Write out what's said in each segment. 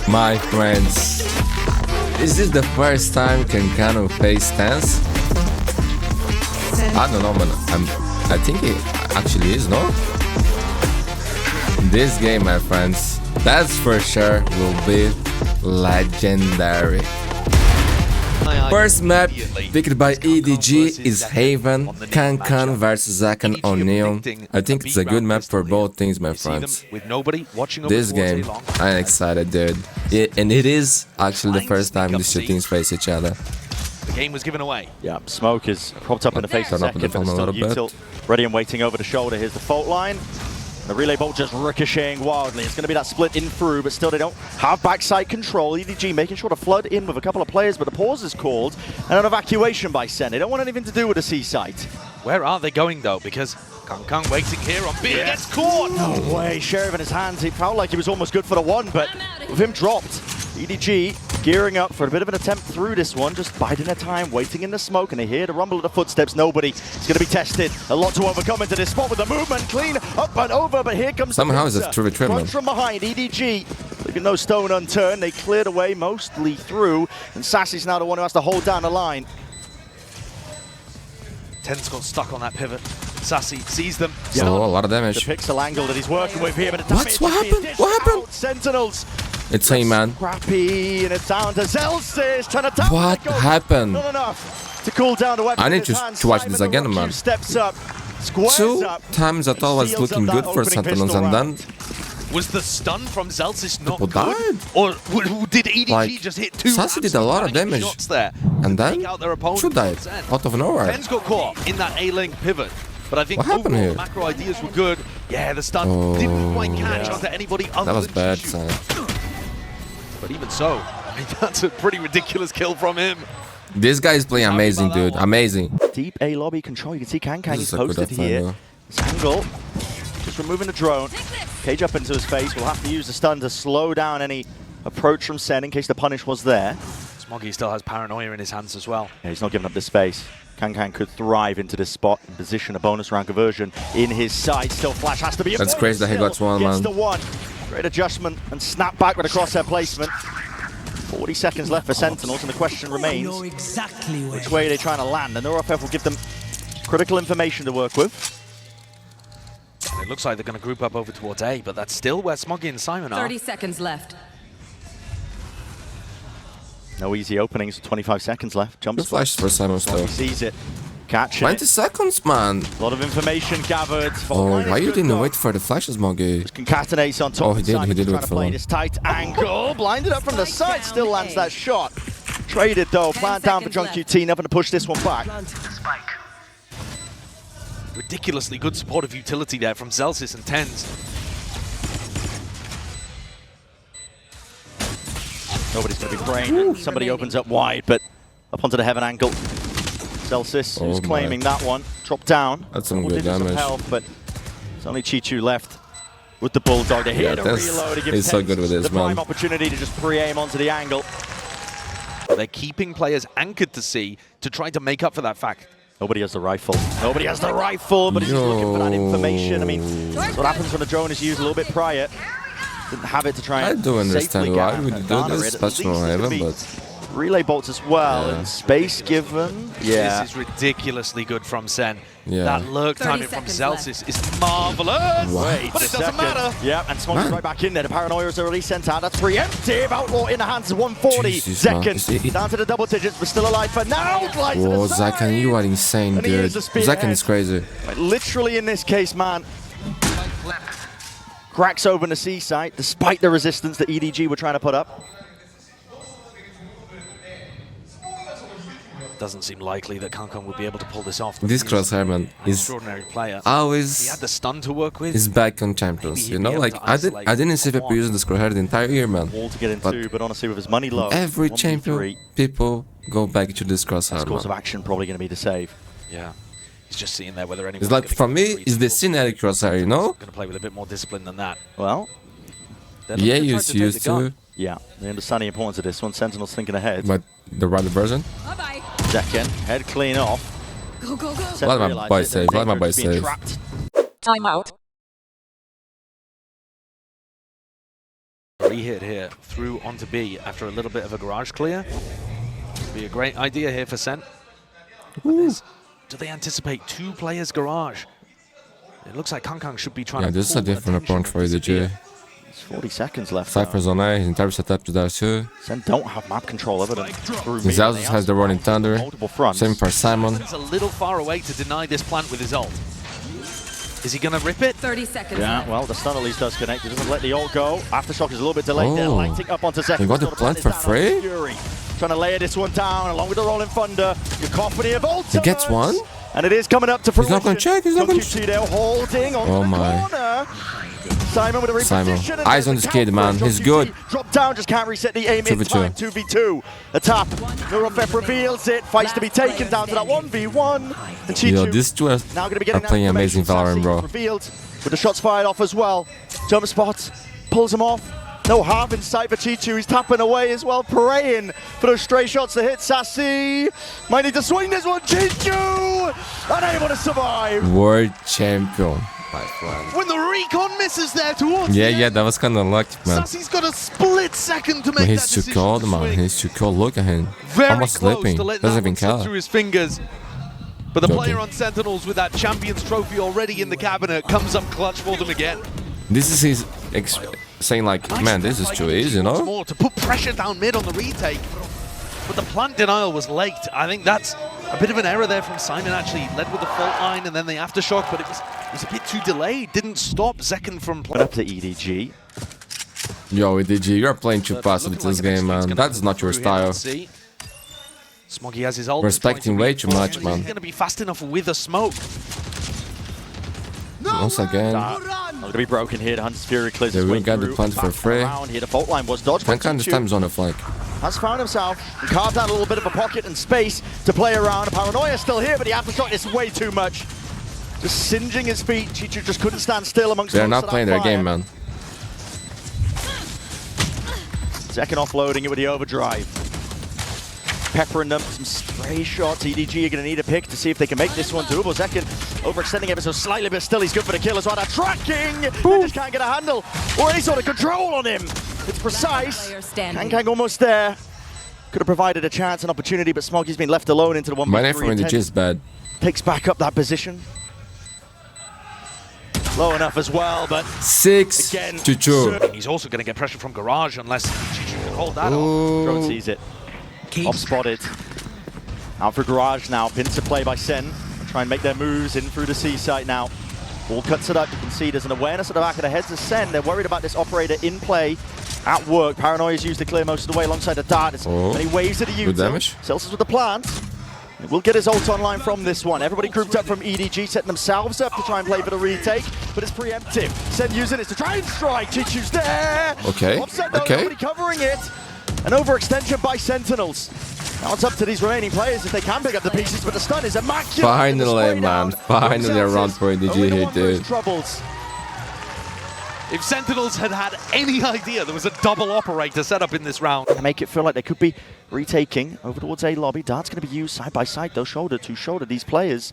My friends, is this the first time Kankano face TenZ? I don't know, man. I think it actually is, no? This game, my friends, that's for sure will be legendary. First map picked by EDG is Haven, Kankan versus Zack and O'Neal. I think it's a good map for both teams, my friends. This game, I'm excited, dude. And it is actually the first time these two teams face each other. The game was given away. Yeah, smoke is propped up in the face Turn of up the second, but phone a still little bit. util ready and waiting over the shoulder. Here's the fault line. The relay bolt just ricocheting wildly. It's going to be that split in through, but still they don't have backside control. EDG making sure to flood in with a couple of players, but the pause is called and an evacuation by Sen. They don't want anything to do with the C site. Where are they going though? Because Kang waiting here on B gets caught. No way, Sheriff in his hands. It felt like he was almost good for the one, but with him dropped, EDG gearing up for a bit of an attempt through this one, just biding their time, waiting in the smoke, and they hear the rumble of the footsteps. Nobody is going to be tested. A lot to overcome into this spot with the movement, clean up and over, but here comes Somehow it's a true Crunch from behind, EDG, leaving no stone unturned. They cleared away mostly through, and Sassy's now the one who has to hold down the line. TenZ got stuck on that pivot. Sassy sees them. Oh, a lot of damage. The pixel angle that he's working with here, but the damage What happened? What happened? Sentinels. It's him, man. Scrappy, and it's down to Zelsis trying to tap. What happened? Not enough to cool down the weapon. I need to watch this again, man. Steps up, squares Two up, times at all was looking good for Sentinels, and then Was the stun from Zelsis not people good? died. Or did EDG Like, just hit two Sassy did a lot of absolute damage. shots there? And then Take out their opponent two died 100%. out of nowhere. TenZ got caught in that A-link pivot. But I think What happened overall here? the macro ideas were good. Yeah, the stun didn't quite catch onto anybody other That was than bad, Shishu. son. But even so, I mean, that's a pretty ridiculous kill from him. This guy is playing amazing, dude. Amazing. deep A lobby control. You can see Kang This is is a good posted up here. angle. This angle, just removing the drone. Cage up into his face. We'll have to use the stun to slow down any approach from Sen in case the punish was there. Smoggy still has paranoia in his hands as well. Yeah, he's not giving up this space. Kang could thrive into this spot and position a bonus round conversion in his side. Still flash has to be. That's crazy that he got one, gets man. the one. Great adjustment and snap back with a crosshair placement. 40 seconds left for Sentinels, and the question remains which way are they trying to land. And NeuroFF will give them critical information to work with. It looks like they're going to group up over towards A, but that's still where Smoggy and Simon are. 30 seconds left. No easy openings, 25 seconds left. Jump Good flash for Simon Smoggy still. sees it. Catch 20 it. seconds, man. A lot of information gathered. Oh, why you didn't wait for the flashes, Moggy? Concatenates on top. Oh, he did Simon wait trying to for play one. this tight angle. Blinded up from the side, still lands that shot. Traded though, plant down for Junk QT, nothing to push this one back. Ridiculously good supportive utility there from Zelsis and TenZ. Nobody's going to be praying. Somebody opens up wide, but up onto the heaven angle. Zelsis, who's claiming that one. Drop down. That's some Double good digits of damage. health, but it's only Chichu left with the Bulldog. They Yeah, hit a that's- reload to give he's so TenZ good with this, the prime man. opportunity to just pre-aim onto the angle. They're keeping players anchored to C to try to make up for that fact. Nobody has the rifle. Nobody has the rifle, but he's just looking for that information. I mean, that's what happens when a drone is used a little bit prior. Didn't have it to try I and do understand safely why garner we do it. this, At least especially on there's gonna Heaven, be but relay bolts as well, Yeah. and space given. Yeah. This is ridiculously good from Sen. Yeah. That lurk 30 timing from seconds Zelsis is marvelous. Wait But it doesn't matter. Yeah, and Smoggy's Man. right back in there. The paranoia is already sent out. That's preemptive. Outlaw in the hands of 140 Jesus, man. seconds. Is it- Down to the double digits, but still alive for now. Glides to whoa, the Zack, side. you are insane, And he dude. is a spearhead. Zack is crazy. Like, literally in this case, man. Cracks open the C site, despite the resistance that EDG were trying to put up. Doesn't seem likely that Kankan would be able to pull this off. This He's Crosshair, man, an is extraordinary player. He always had the stun to work with. is back on champions. Maybe You he'd know, be able like to I isolate didn't see people one. using this Crosshair the entire year, man. Wall to get into, But but honestly, with his money low, every 1v3, champion, people go back to this Crosshair, course of man. action probably going to be the save. Yeah. He's just seeing there whether anyone. It's like, for me, it's the scenic Crosshair, you know? Going to play with a bit more discipline than that. Well, They're Yeah, looking to try used to take the gun. to, yeah, they understand the importance of this one. Sentinel's thinking ahead. but the right version. Bye-bye. Second, head clean off. Go, go, go. Let my boy save, let my boy Being save. trapped. Time out. Re-hit here through onto B after a little bit of a garage clear. Be a great idea here for Sen. Do they anticipate 2 players garage? It looks like Kang should be trying to. Yeah, this is a different opponent for EDG. There's 40 seconds left. Cypher's on A, his entire setup to there too. Sen don't have map control evident. Zeus has the Rolling Thunder. Multiple fronts. Same for Simon. He's a little far away to deny this plant with his ult. Is he going to rip it? 30 seconds. Yeah, well, the stun at least does connect. He doesn't let the ult go. Aftershock is a little bit delayed. They're lighting up onto Zek. You got the plant for free? Trying to layer this one down along with the Rolling Thunder. Cacophony of ultimates. He gets one? And it is coming up to fruition. He's not going to check. He's not going to check. Holding on Oh the my. corner. Simon with a reposition. Eyes on this kid, man. He's good. Drop down, just can't reset the aim in time. 2v2. A tap. Neurofep reveals it. Fights to be taken down to that 1v1. And Chichu Yo, these two are playing amazing Valorant, bro. Revealed with the shots fired off as well. Jump spot. Pulls him off. No harm in sight for Chichu. He's tapping away as well, praying for those stray shots to hit Sassy. Might need to swing this one. Chichu! Unable to survive. World champion. When the recon misses there towards Yeah, that was kind of lucky, man. Sassy's got a split second to make But that he's too decision cold, to man. swing. He's too cold. Look at him. Very Almost close sleeping. to letting Doesn't that even one slip care. through his fingers. But the Joking. player on Sentinels with that Champions Trophy already in the cabinet comes up clutch for them again. This is his saying like, man, this is too easy, you know? More to put pressure down mid on the retake. But the plant denial was late. I think that's a bit of an error there from Simon, actually. Led with the fault line and then the aftershock, but it was a bit too delayed. Didn't stop Zekken from playing. Up to EDG. Yo, EDG, you're playing too fast with this game, man. That's not your style. Smoggy has his ult. Respecting way too much, man. He's going to be fast enough with a smoke. Once again, Not going to be broken here. Hunter's Fury clears they his will way get the through. plant for Back free. around here. The fault line was dodged. Kankan this time is on the flank. Has found himself and carved out a little bit of a pocket and space to play around. Paranoia still here, but the aftershock is way too much. Just singeing his feet. Chichu just couldn't stand still amongst They're most not of playing that their fire. game, man. Second offloading it with the overdrive. Peppering them, some stray shots. EDG are going to need a pick to see if they can make this one doable. Zekken overextending ever so slightly, but still he's good for the kill as well. That tracking! They just can't get a handle or any sort of control on him. It's precise. Kang almost there. Could have provided a chance, an opportunity, but Smoggy's been left alone into the 1v3. My name from EDG is bad. Takes back up that position. Low enough as well, but 6 again, to 2. He's also going to get pressure from Garage unless Chichu can hold that off. Drone sees it. Off spotted. Out for Garage now. Pincer play by Sen. Try and make their moves in through the C site now. Ball cuts it up. You can see there's an awareness at the back of the heads of Sen. They're worried about this operator in play at work. Paranoia's used to clear most of the way alongside the dart. It's many waves of the Good util. damage. Celsius with the plant. We'll get his ult online from this one. Everybody grouped up from EDG, setting themselves up to try and play for the retake, but it's preemptive. Sen using it to try and strike. Chichu's there. Okay. Offset though, Okay. nobody covering it. An overextension by Sentinels. Now it's up to these remaining players if they can pick up the pieces, but the stun is immaculate. Finally, man. Finally a round for EDG here, dude. Troubles. If Sentinels had had any idea there was a double operator set up in this round. To make it feel like they could be retaking over towards A lobby. Dart's going to be used side by side, though, shoulder to shoulder. These players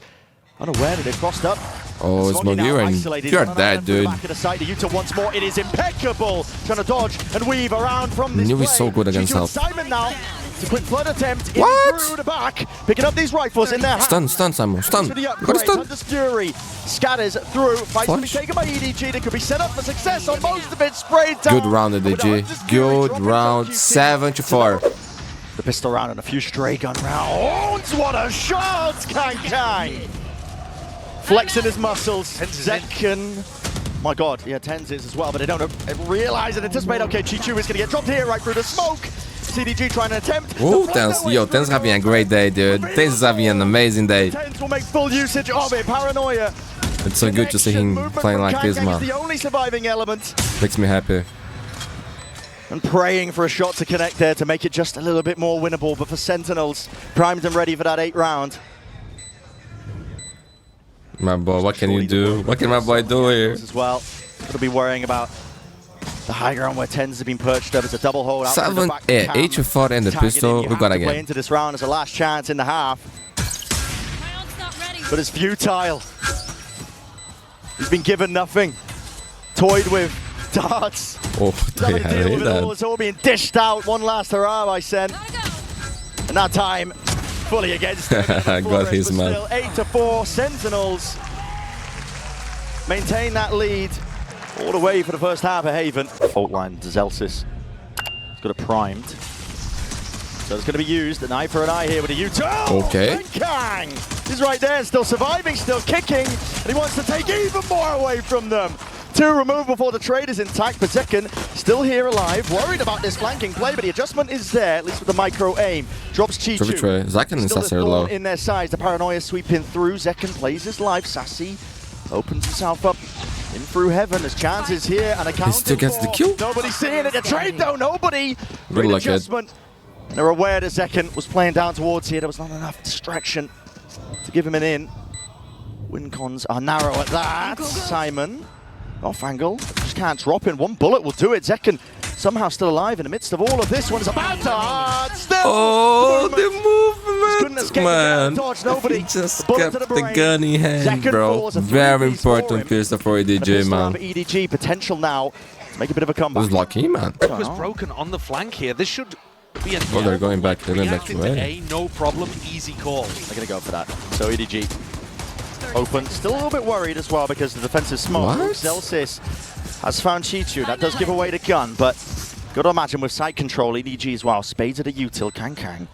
unaware that they've crossed up. Oh, it's Smoggy now Mundi, and isolated. you're Run dead, around through the dude. Back of the site, the Utah once more. It is impeccable. Trying to dodge and weave around from this Knew he's play. so good against Chichu and help. Simon now. It's a quick flood attempt in What? through the back. Picking up these rifles in their hands. Stun, Simon, stun. To the You got a upgrade. stun. Hunter's Fury scatters through. Fights to be Flash. taken by EDG. They could be set up for success on most of it. Sprayed down. Good round, With the Hunter's EDG. Fury Good dropping round. from QT. 7 to 4. The pistol round and a few stray gun rounds. What a shot, Kang! Flexing his muscles. TenZ is in. Zekken. My God, yeah, TenZ is as well, but they don't realize and anticipate. Okay, Chichu is going to get dropped here right through the smoke. CDG trying to attempt. Oh, to flank TenZ. their way Yo, through. TenZ having a great day, dude. TenZ is having an amazing day. TenZ will make full usage of it. Paranoia. It's so good to see him Movement playing from like this, Kang is man. the only surviving element. Makes me happy. And praying for a shot to connect there to make it just a little bit more winnable. But for Sentinels, primed and ready for that 8th round. My boy, what can you do? What can my boy do here? As well, it'll be worrying about the high ground where TenZ have been perched up. It's a double hold out from the 7, back 8 to 4 and the Tagging pistol. in. We You got have to play again. into this round as a last chance in the half, but it's futile. He's been given nothing, toyed with, darts. Oh, Having they to deal had with it all. that. It's all being dished out. One last hurrah by Sen. And that time, fully against him. Got his man. Still 8-4. Sentinels maintain that lead all the way for the first half of Haven. Fault line, Zelsis. He's got it primed. So it's going to be used. An eye for an eye here with a U-turn. Okay. Kang! He's right there, still surviving, still kicking. And he wants to take even more away from them. 2 removed before the trade is intact. Pazekin still here alive, worried about this flanking play, but the adjustment is there, at least with the micro aim. Drops Chichu. Zaken is Still the low. thorn in their sides. The paranoia sweeping through. Zekken plays his life. Sassy opens himself up in through heaven. There's chances here and a counter. He still gets the kill. Nobody's seeing it. The trade though, nobody. Good Great luck, adjustment. And they're aware that Zekken was playing down towards here. There was not enough distraction to give him an in. Win cons are narrow at that. Simon. Off angle. Just can't drop in. One bullet will do it. Zekken somehow still alive in the midst of all of this. One's about to hard. Still. Oh, the movement, man. Nobody. He just kept the gun in hand, bro. Very important piece for EDG, man. EDG potential now to make a bit of a comeback. It was lucky, man. It was broken on the flank here. This should be a Oh, they're going back. They're going back to A. No problem, easy call. They're going to go for that. So EDG open. Still a little bit worried as well because the defensive smoke. What? Zelsis has found Chichu. That does give away the gun, but got to imagine with side control, EDG as well. Spades at a util. Kang.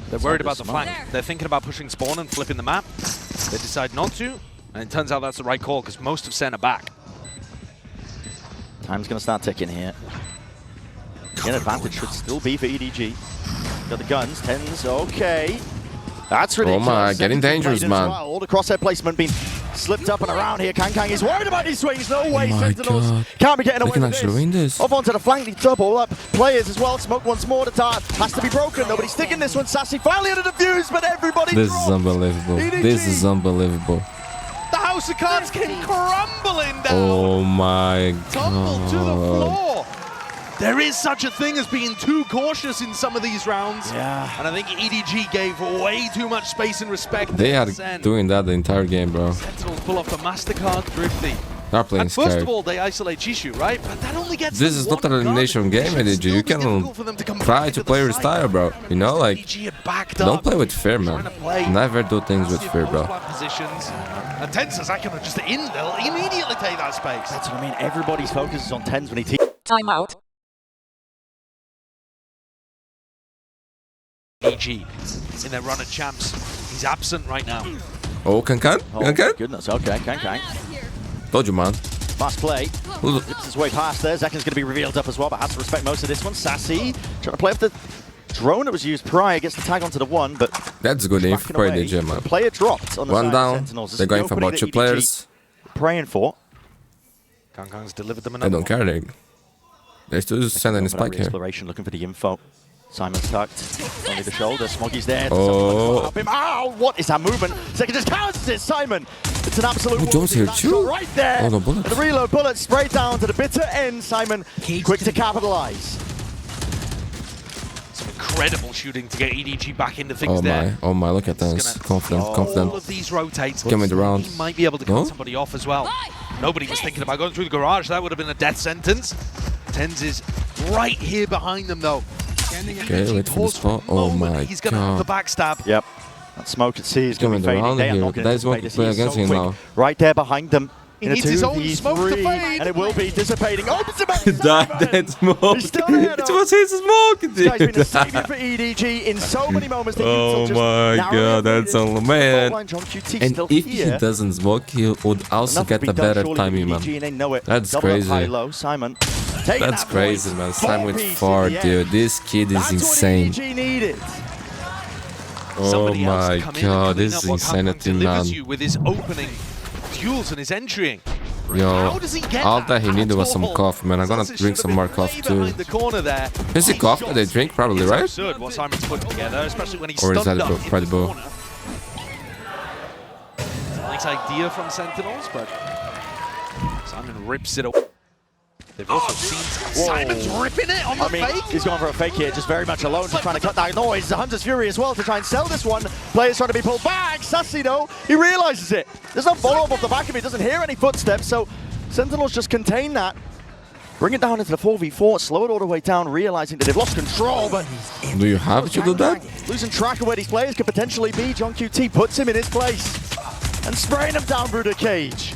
They're worried about the flank. They're thinking about pushing spawn and flipping the map. They decide not to, and it turns out that's the right call because most of Sen are back. Time's going to start ticking here. The advantage should still be for EDG. Got the guns. TenZ, okay. That's ridiculous. Oh my, getting dangerous, man. Well. All the crosshair placement being slipped up and around here. Kang is worried about these swings. No way, my Sentinels God. can't be getting away They can with actually win this. Off onto the flank, they double up players as well. Smoke once more. The dart has to be broken. Nobody's sticking this one. Sassy finally under the fuse, but everybody This dropped. is unbelievable. EDG. This is unbelievable. The House of Cards came crumbling down. Oh my Tumble to the God. floor. There is such a thing as being too cautious in some of these rounds. Yeah. And I think EDG gave way too much space and respect. They are Sen. doing that the entire game, bro. Sentinels pull off the MasterCard Thrifty. They're playing And first scared. of all, they isolate Chishu, right? But that only gets This them is not one an elimination gun. game, It should EDG. still You be can difficult for them to come try back to the play your side. style, bro. You know, like, EDG are backed don't up. play with fear, Trying man. to play Never do things with fear, bro. Positions. And TenZ is actually just in. They'll immediately take that space. That's what I mean. Everybody's focus is on TenZ when he Timeout. EDG in their run at champs. He's absent right now. Oh, Kang? Oh, my goodness. Okay, Kang. Told you, man. Fast play. Rips his way past there. Zekken's going to be revealed up as well, but has to respect most of this one. Sassy trying to play off the drone that was used prior. Gets the tag onto the one, but That's good info backing for away. EDG, man. Player dropped on the One side down. of Sentinels. This They're is the going for opening about that 2 EDG players. praying for. Kang's delivered them They another don't one. care. They're still sending a spike here. Exploration, looking for the info. Simon's tucked. Only the shoulder. Smoggy's there. Oh. Up him. Ow! What is that movement? Zekken just counters it. Simon. It's an absolute. Oh, Jones here That too? shot right there. Oh, no bullets. And the reload bullet sprayed down to the bitter end. Simon, quick to capitalize. Some incredible shooting to get EDG back into things Oh there. my, oh my, look at He's this. gonna- Confident, All confident. of these rotates. Give me the round. He might be able to cut No? somebody off as well. Nobody was thinking about going through the garage. That would have been a death sentence. TenZ is right here behind them, though. Okay, wait for the spot. Oh my He's going to have the God. backstab. Yep. That smoke at sea is going to be Coming fading. around They are here. not going Guys to won't play against him now. Right there behind them. He In a needs his own 2v3, smoke to fade. and it will be dissipating. Oh, it's about That smoke. He's still there, It though. was his smoke, This guy's been a dude. savior for EDG in so many moments. That Oh you just my narrowly God, that's avoided. all, man. Goal line, John QT And still if here. he doesn't smoke, he would also Enough get to be a done better surely timing, with EDG, man. and they know it. That's Double up crazy. high-low. Simon taking That's that crazy, point. man. Sam with 4-piece 4, in the dude. end. This kid is That's insane. what EDG needed. Oh Somebody else my come in and God, clean this up is what Kang insanity, delivers man. you with his opening fuels and his entering. Yo, How does he get all that he needed at was some all? coffee, man. I'm gonna Zelsis drink should some have more been coffee way too. behind the corner there. Is it coffee that they drink? Probably, It's right? absurd what Simon's put together, especially when he's Or is stunned that up a in the Red Bull? corner. It's a nice idea from Sentinels, but Simon rips it away. They've also seen Simon's ripping it on the I mean, fake. he's going for a fake here, just very much alone, just trying to cut that noise. The Hunter's Fury as well to try and sell this one. Players trying to be pulled back. Sassy, though, he realizes it. There's no follow-up off the back of him. He doesn't hear any footsteps, so Sentinels just contain that. Bring it down into the 4v4, slow it all the way down, realizing that they've lost control, but... Do you have to do that? Losing track of where these players could potentially be. John QT puts him in his place and spraying him down through the cage.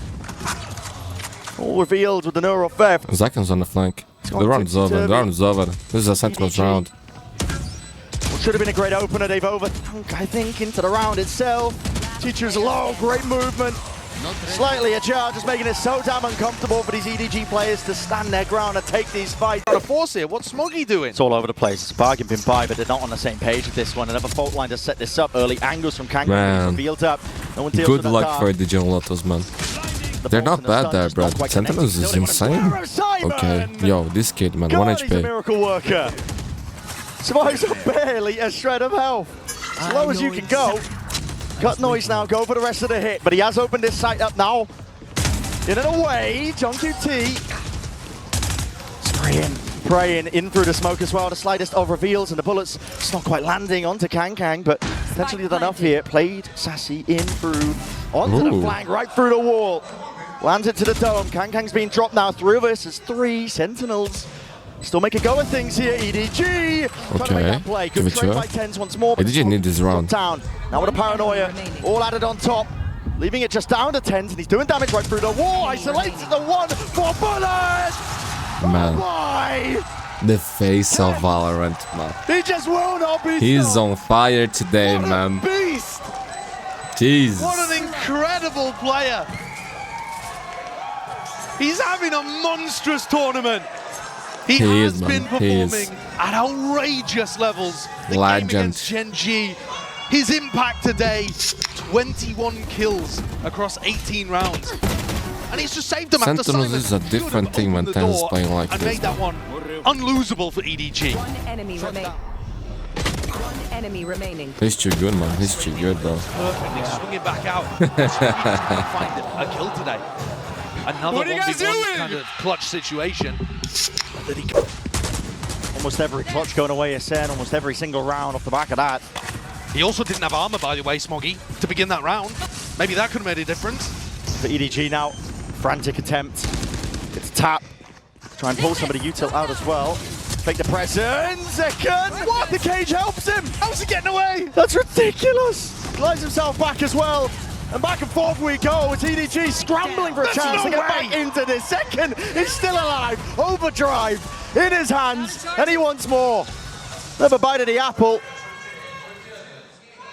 All revealed with the Neuro Theft. Zaken's on the flank. The round's over, the round's over. This is a Sentinels round. What should have been a great opener, they've overthunk, I think, into the round itself. Teacher's low, great movement. Slightly ajar, just making it so damn uncomfortable for these EDG players to stand their ground and take these fights. On a force here, what's Smoggy doing? It's all over the place. It's a bargain bin by, but they're not on the same page with this one. Another fault line to set this up. Early angles from Kangaroo revealed up. No one deals Good with luck for EDG and Lotus, man. They're not bad there, bro. Sentinels is insane. Okay, yo, this kid, man, 1 He's a HP. miracle worker. Survives on barely a shred of health. As low as you can go. Cut noise now, go for the rest of the hit, but he has opened this site up now. In and away, John QT. Spraying, praying in through the smoke as well. The slightest of reveals and the bullets it's not quite landing onto Kang, but potentially enough here. Played Sassy in through, onto the flank, right through the wall. Lands it to the dome. Kang's being dropped now. 3 versus 3 Sentinels. Still make a go of things here, EDG. Okay, give it to her. TenZ once more. EDG need this round. Down. Now with a paranoia, all added on top. Leaving it just down to TenZ, and he's doing damage right through the wall. Isolates the 1 for bullet! Man, Oh the face of Valorant, man. he just will not be He's stopped. on fire today, What man. a beast! Jesus. What an incredible player! He's having a monstrous tournament. He is, has man. been He is. performing at outrageous levels. The Legend. game against TenZ. His impact today, 21 kills across 18 rounds. And he's just saved them after Sentinels Simon is a could have different thing when opened the TenZ is door playing like and this. made that one unlosable for EDG. One enemy remaining. He's too good, man. He's too good, bro. Perfectly swinging back out. Find a kill today. Another What are you guys 1v1 doing? kind of clutch situation. That he Almost every clutch going away is Sen, almost every single round off the back of that. He also didn't have armor, by the way, Smoggy, to begin that round. Maybe that could have made a difference. For EDG now, frantic attempt. It's tap. Try and pull somebody util out as well. Fake the presence. Second. What? The cage helps him. How's he getting away? That's ridiculous. Glides himself back as well. And back and forth we go. It's EDG scrambling for a chance to get back into this. Second, he's still alive. Overdrive in his hands, and he wants more. Never bite of the apple.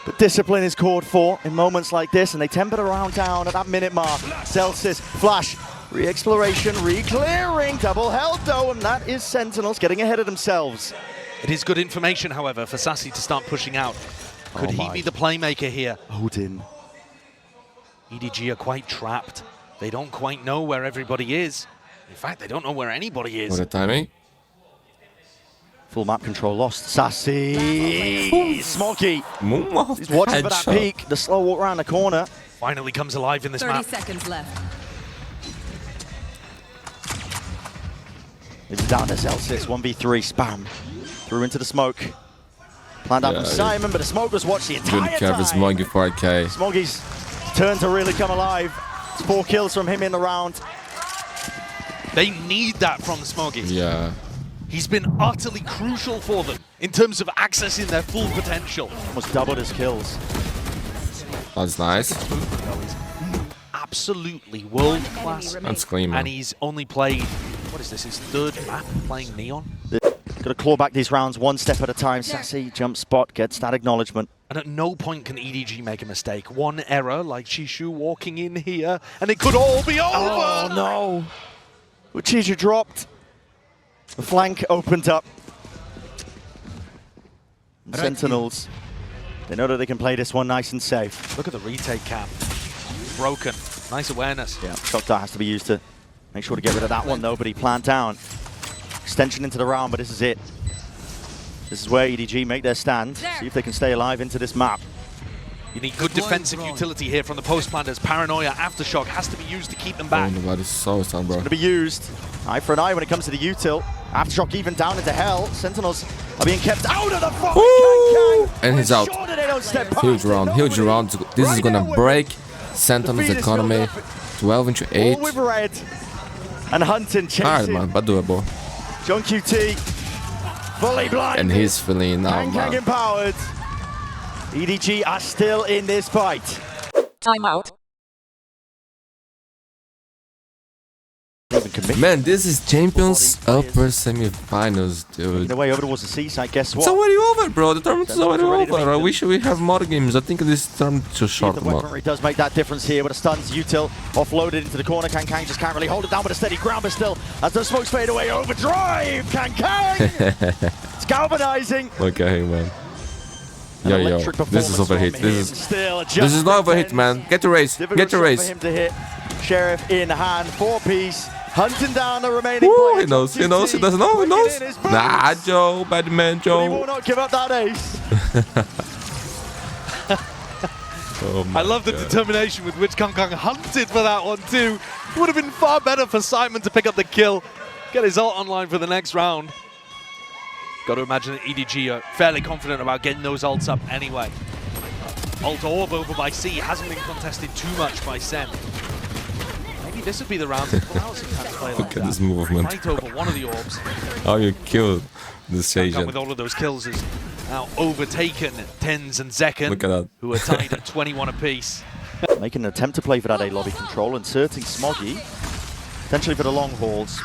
But discipline is called for in moments like this, and they temper the round down at that minute mark. Celsius, flash, re-exploration, re-clearing, double held though, and that is Sentinels getting ahead of themselves. It is good information, however, for Sassy to start pushing out. Could he be the playmaker here? Odin. EDG are quite trapped. They don't quite know where everybody is. In fact, they don't know where anybody is. What a timing. Full map control lost. Sassy! Smoggy. He's watching for that Headshot. peek. The slow walk around the corner. Finally comes alive in this 30 map. seconds left. It's down to Celsius. 1v3 spam. Through into the smoke. Planned out from Simon, but the smoke was watched the entire Good cover, time. Smoggy 4K. Smoggy's turn to really come alive. It's 4 kills from him in the round. They need that from Smoggy. Yeah. He's been utterly crucial for them in terms of accessing their full potential. Almost doubled his kills. That's nice. Absolutely world class. That's clean, man. And he's only played, what is this, his 3rd map playing Neon? Got to claw back these rounds 1 step at a time. Sassy, jump spot, gets that acknowledgement. And at no point can EDG make a mistake. One error, like Shishu walking in here, and it could all be over! Oh no! Uchiju dropped. The flank opened up. And Sentinels, they know that they can play this one nice and safe. Look at the retake cap. Broken. Nice awareness. Yeah, shock dart has to be used to make sure to get rid of that one though, but he planned down. Extension into the round, but this is it. This is where EDG make their stand. See if they can stay alive into this map. You need good defensive utility here from the post planters. Paranoia, Aftershock has to be used to keep them back. Oh, nobody's so sad, bro. Going to be used. Eye for an eye when it comes to the util. Aftershock even down into hell. Sentinels are being kept out of the fight. And he's out. Huge round, huge round. This is gonna break Sentinels' economy. 12 into 8. All with red. And Hunting chasing. Hard, man, but doable. John QT, fully blind. And he's feeling now, Kang man. empowered. EDG are still in this fight. Timeout. Man, this is Champions Upper Semifinals, In dude. the way over towards the seaside, guess what? It's already over, bro. The tournament is already Ready to make over. I them. wish we have more games. I think this tournament is too short, The man. weaponry does make that difference here with a stuns. Util offloaded into the corner. Kang just can't really hold it down with a steady ground, but still, as those smokes fade away, overdrive! Kang! It's galvanizing. Look at him, man. An Yo, electric this is performance overhit. from This him. is Still this is not overhit, man. Get the race. Difficult Get the shot race. for him to hit. Sheriff in hand, 4-piece. Hunting down the remaining Woo, player. he knows, he knows, he doesn't know, he knows. Nah, Joe, bad man, But he will Joe. not give up that ace. Oh my I love the God. determination with which Kang hunted for that one too. It would have been far better for Simon to pick up the kill, get his ult online for the next round. Got to imagine that EDG are fairly confident about getting those ults up anyway. Ult orb over by C hasn't been contested too much by Sen. Maybe this would be the round to pull out some kind of play like Look at that. this movement. Right over one of the orbs. How you killed this Kang agent. with all of those kills has now overtaken TenZ and Zekken, Look at that. who are tied at 21 apiece. Making an attempt to play for that A lobby control, inserting Smoggy, potentially for the long hauls.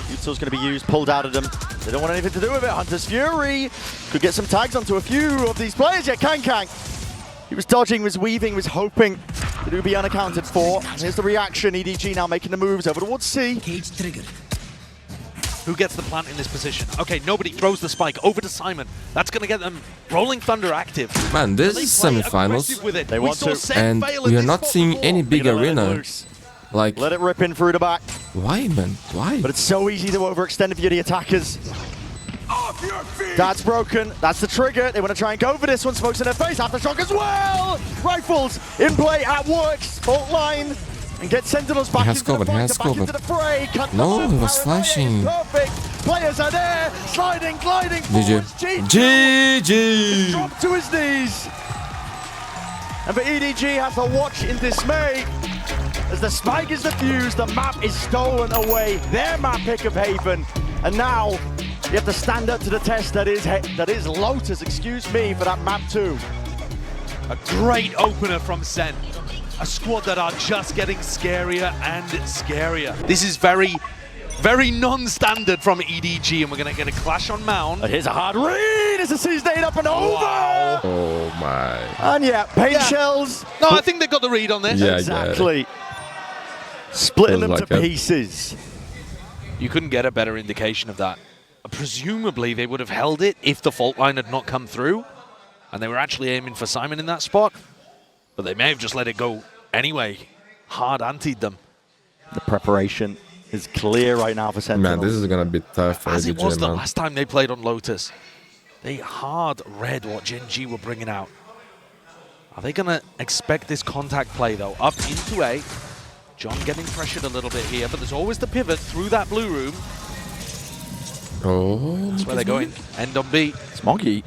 Util's going to be used, pulled out of them. They don't want anything to do with it. Hunter's Fury could get some tags onto a few of these players. Yeah, Kang. He was dodging, was weaving, was hoping that it would be unaccounted for. And here's the reaction. EDG now making the moves over towards C. Cage triggered. Who gets the plant in this position? Okay, nobody throws the spike over to Simon. That's going to get them Rolling Thunder active. Man, this They is play semifinals, aggressive with it. They We want saw to. Sen and fail in we are this not spot seeing before. any big They're gonna let it arena. loose. Like, Let it rip in through the back. why, man? Why? But it's so easy to overextend if you're the attackers. That's broken. That's the trigger. They want to try and go for this one. Smokes in their face. Aftershock as well. Rifles in play at works. Fault line. And get Sentinels back He has into covered, the he fight, has back into covered. the fray. Cut No, them he off. was flashing. Perfect. Players are there. Sliding, gliding GG. forwards. GG. Drop to his knees. And for EDG have to watch in dismay as the spike is defused, the map is stolen away, their map pick of Haven, and now you have to stand up to the test that is Lotus, excuse me, for that map too. A great opener from Sen. A squad that are just getting scarier and scarier. This is very, very non-standard from EDG, and we're going to get a clash on Mound. But here's a hard read as the season 8 up and over. Wow. Oh my. And yeah, paint shells. No, I think they got the read on this. Yeah, Exactly. Splitting them Feels to like it. pieces. You couldn't get a better indication of that. Presumably, they would have held it if the fault line had not come through, and they were actually aiming for Simon in that spot, but they may have just let it go anyway. Hard antied them. The preparation is clear right now for Sentinels. Man, this is gonna be tough for As it was EDG, the man. last time they played on Lotus. They hard read what Gen G were bringing out. Are they going to expect this contact play, though? Up into A. John getting pressured a little bit here, but there's always the pivot through that blue room. Oh, That's where they're going. End on B. Smoggy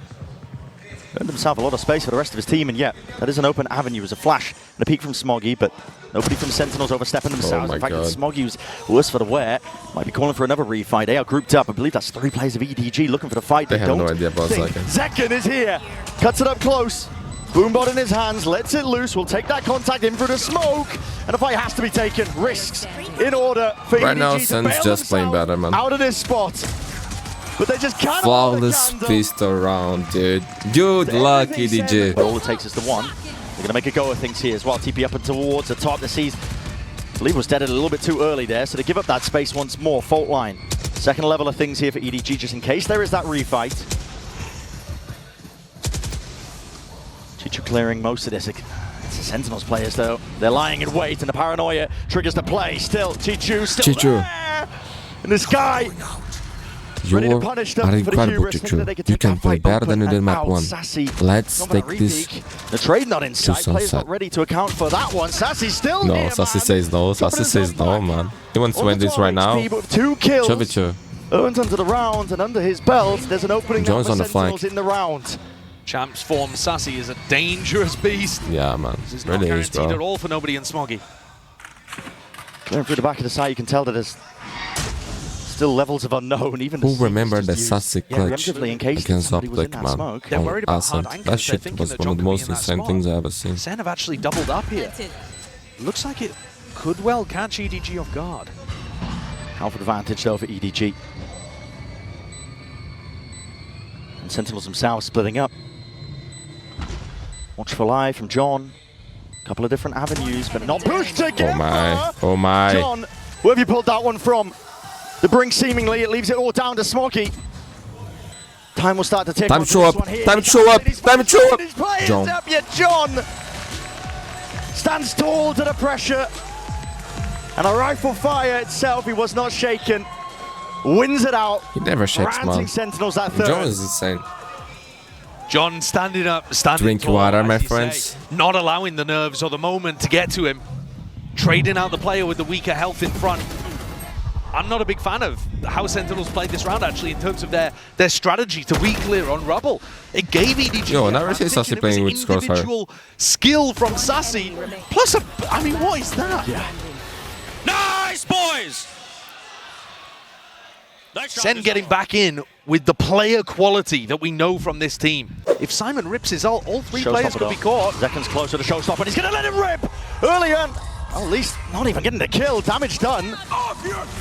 earned himself a lot of space for the rest of his team, and yet that is an open avenue as a flash and a peek from Smoggy, but nobody from Sentinels overstepping themselves. my In fact, God. Smoggy was worse for the wear. Might be calling for another refight. They are grouped up. I believe that's 3 players of EDG looking for the fight. They have no don't idea about think Zekken. Zekken is here. Cuts it up close. Boombot in his hands, lets it loose, will take that contact in through the smoke, and the fight has to be taken. Risks in order for Right EDG now, to Sen's bail just playing themselves better, man. out of this spot. But they just cannot flawless hold the candle. pistol round, dude. Good luck, Everything EDG. said, all it takes is the one. They're going to make a go of things here as well. TP up and towards the top. The sees, I believe, was dead a little bit too early there, so they give up that space once more. Fault line. Second level of things here for EDG, just in case there is that refight. Chichu clearing most of this. It's the Sentinels players, though. They're lying in wait, and the paranoia triggers the play. Still, Chichu still there. In the sky. Ready to You're punish them for the incredible, hubris, thinking that they Chichu. could You take can that play fight better than you open did and map out. 1. Sassy, Let's going for that take this. repeat. The trade not in sight. Players sunset. not ready to account for that one. Sassy still No, near, Sassy man. says no. Dropping Sassy says himself no, back. man. He wants to On win the this right now. HP, but with 2 kills. Shove it, you. Earns onto the round, and under his belt, there's an opening Jones now on for the flank. Sentinels in the round. Champs form. Sassy is a dangerous beast. Yeah, man. This is not Really is, guaranteed at bro. all for nobody in Smoggy. Going through the back of the side, you can tell that there's still levels of unknown. Even Who remembered the Sassy clutch preemptively in case against somebody was in Uplick, that man? smoke. They're worried about hard Ascent. angles. That They're shit thinking was that one of John the could be most in that insane spot. things I've ever seen. Sen have actually doubled up here. Looks like it could well catch EDG off guard. Half advantage though for EDG. And Sentinels themselves splitting up. Watchful eye from John. Couple of different avenues, but not pushed together. Oh my, oh my. John, where have you pulled that one from? The brink seemingly, it leaves it all down to Smoggy. Time will start to tick. Time to show up, time to show up, time to show up. John. Yet John stands tall to the pressure. And a rifle fire itself, he was not shaken. Wins it out. He never shakes, Granting man. Sentinels that third. John is insane. John standing up, standing Drink tall, water, as my you say, friends. not allowing the nerves or the moment to get to him. Trading out the player with the weaker health in front. I'm not a big fan of how Sentinels played this round, actually, in terms of their strategy to re-clear on Rubble. It gave EDG Yo, I never see Sassy playing with Crossfire. individual skill from Sassy, plus I mean, what is that? Yeah. Nice, boys! Sen getting back in with the player quality that we know from this team. If Simon rips his ult, all three players could be caught. Zekken's closer to showstopper, and he's going to let him rip early on. At least not even getting the kill. Damage done.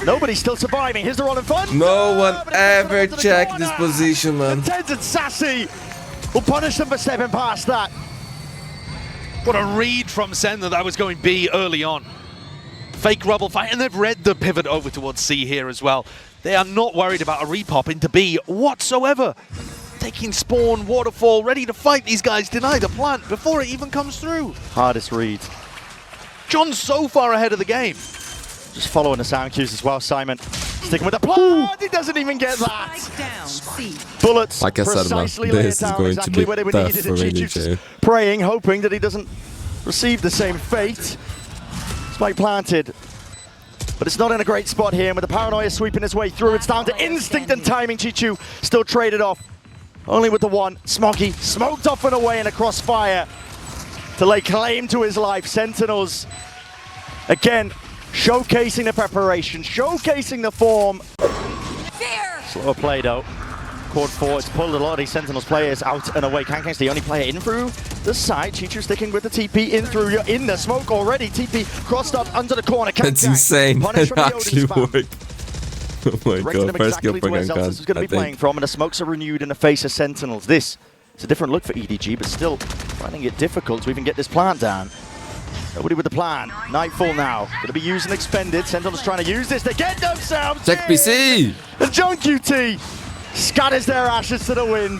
Nobody's still surviving. Here's the rolling fun. No one ever checked this position, man. TenZ and Sassy will punish them for stepping past that. What a read from Sen that was going B early on. Fake Rubble fight, and they've read the pivot over towards C here as well. They are not worried about a repop into B whatsoever. Taking spawn, waterfall, ready to fight these guys, deny the plant before it even comes through. Hardest read. John's so far ahead of the game. Just following the sound cues as well, Simon. Sticking with the plant. He doesn't even get that. Spike down. C. Bullets Like I said, man, precisely lay it this is down going to exactly be where they were tough needed. for And EDG. Chichu's praying, hoping that he doesn't receive the same fate. Spike planted. But it's not in a great spot here, and with the paranoia sweeping its way through, it's down to instinct and timing. Chichu still traded off. Only with the one. Smoggy smoked off and away in a crossfire to lay claim to his life. Sentinels, again, showcasing the preparation, showcasing the form. Slower play though. Quad 4, it's pulled a lot of these Sentinels players out and away. Kankan's the only player in through the side. Chichu sticking with the TP in through. You're in the smoke already. TP crossed up under the corner. That's insane. That actually worked. Oh my god, first kill for Kankan. Is going to be playing from, and the smokes are renewed in the face of Sentinels. This is a different look for EDG, but still finding it difficult to even get this plant down. Nobody with the plan. Nightfall now. Going to be used and expended. Sentinels trying to use this to get themselves Check in. PC! And John QT scatters their ashes to the wind.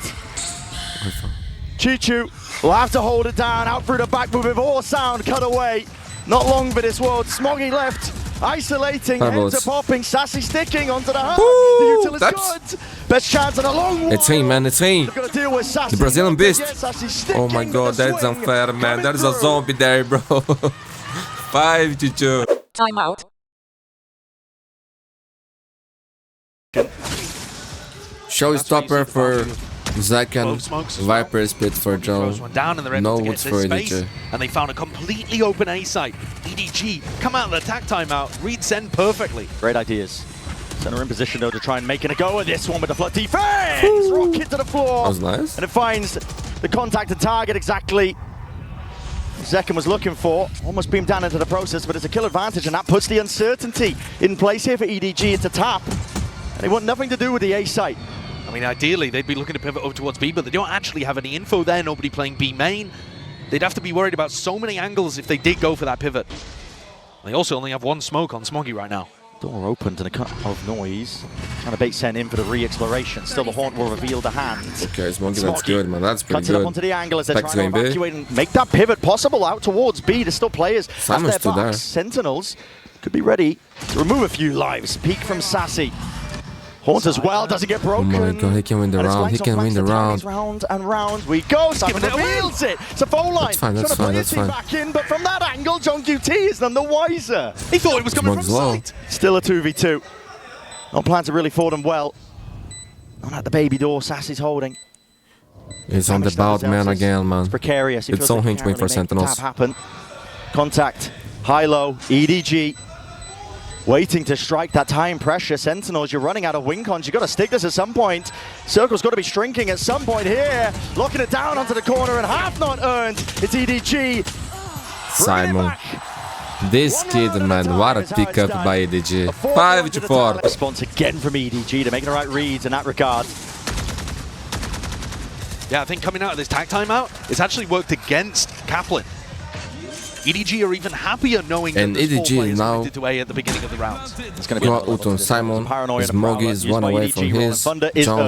Chichu will have to hold it down, out through the back move with all sound cut away. Not long for this world. Smoggy left, isolating, heads are popping, Sassy sticking onto the heart. The util is good. Best chance on a long one. It's me, man, it's me. Got to deal with Sassy. The Brazilian beast. Oh my god, that's unfair, man. That is a zombie there, bro. 5 to 2. Timeout. Showstopper for Zekken, Viper split for Throws John. one down, and they're able No to get woods this for space, EDG. and they found a completely open A site. EDG come out of the attack timeout, read Sen perfectly. Great ideas. Center in position though to try and make it a go of this one with the flood defense. Rocket to the floor. That was nice. And it finds the contact and target exactly Zekken was looking for. Almost beamed down into the process, but it's a kill advantage, and that puts the uncertainty in place here for EDG. It's a tap, and they want nothing to do with the A site. I mean, ideally, they'd be looking to pivot over towards B, but they don't actually have any info there, nobody playing B main. They'd have to be worried about so many angles if they did go for that pivot. They also only have one smoke on Smoggy right now. Door opened and a cut of noise. Trying to bait Sen in for the re-exploration. Still the Haunt will reveal the hand. Okay, Smoggy, that's good, man. That's pretty Cuts it up good. onto the angle as they're Back to trying to game B. evacuate and make that pivot possible out towards B. There's still players Simon's at their still there. backs. Sentinels could be ready to remove a few lives. Peek from Sassy. Haunt as well, doesn't get broken. Oh my god, he can win the And it's round. He flanks on can win the flanks, round. round and round we go. Simon giving it away. reveals it. It's a phone line. That's fine, that's Trying to fine, play that's his team back in, but from that angle, John QT is none the wiser. He thought it was coming from Smog's low. sight. Still a 2v2. Not plan to really for them well. Not at the baby door, Sassy's holding. It's on the bout, man, again, man. It's precarious. He It's feels so like he hinching can't for really make the Sentinels. tap happen. Contact, high-low, EDG. waiting to strike that time pressure. Sentinels, you're running out of wing cons. You've got to stick this at some point. Circle's got to be shrinking at some point here. Locking it down onto the corner and half not earned. It's EDG. Simon. This kid, man, what a pickup by EDG. 5-4. Response again from EDG to make the right reads in that regard. Yeah, I think coming out of this tag timeout, it's actually worked against Kaplan. EDG are even happier knowing and that there's 4 EDG players now committed to A at the beginning of the round. It's going to be out on Simon. Smoggy is one away from his. John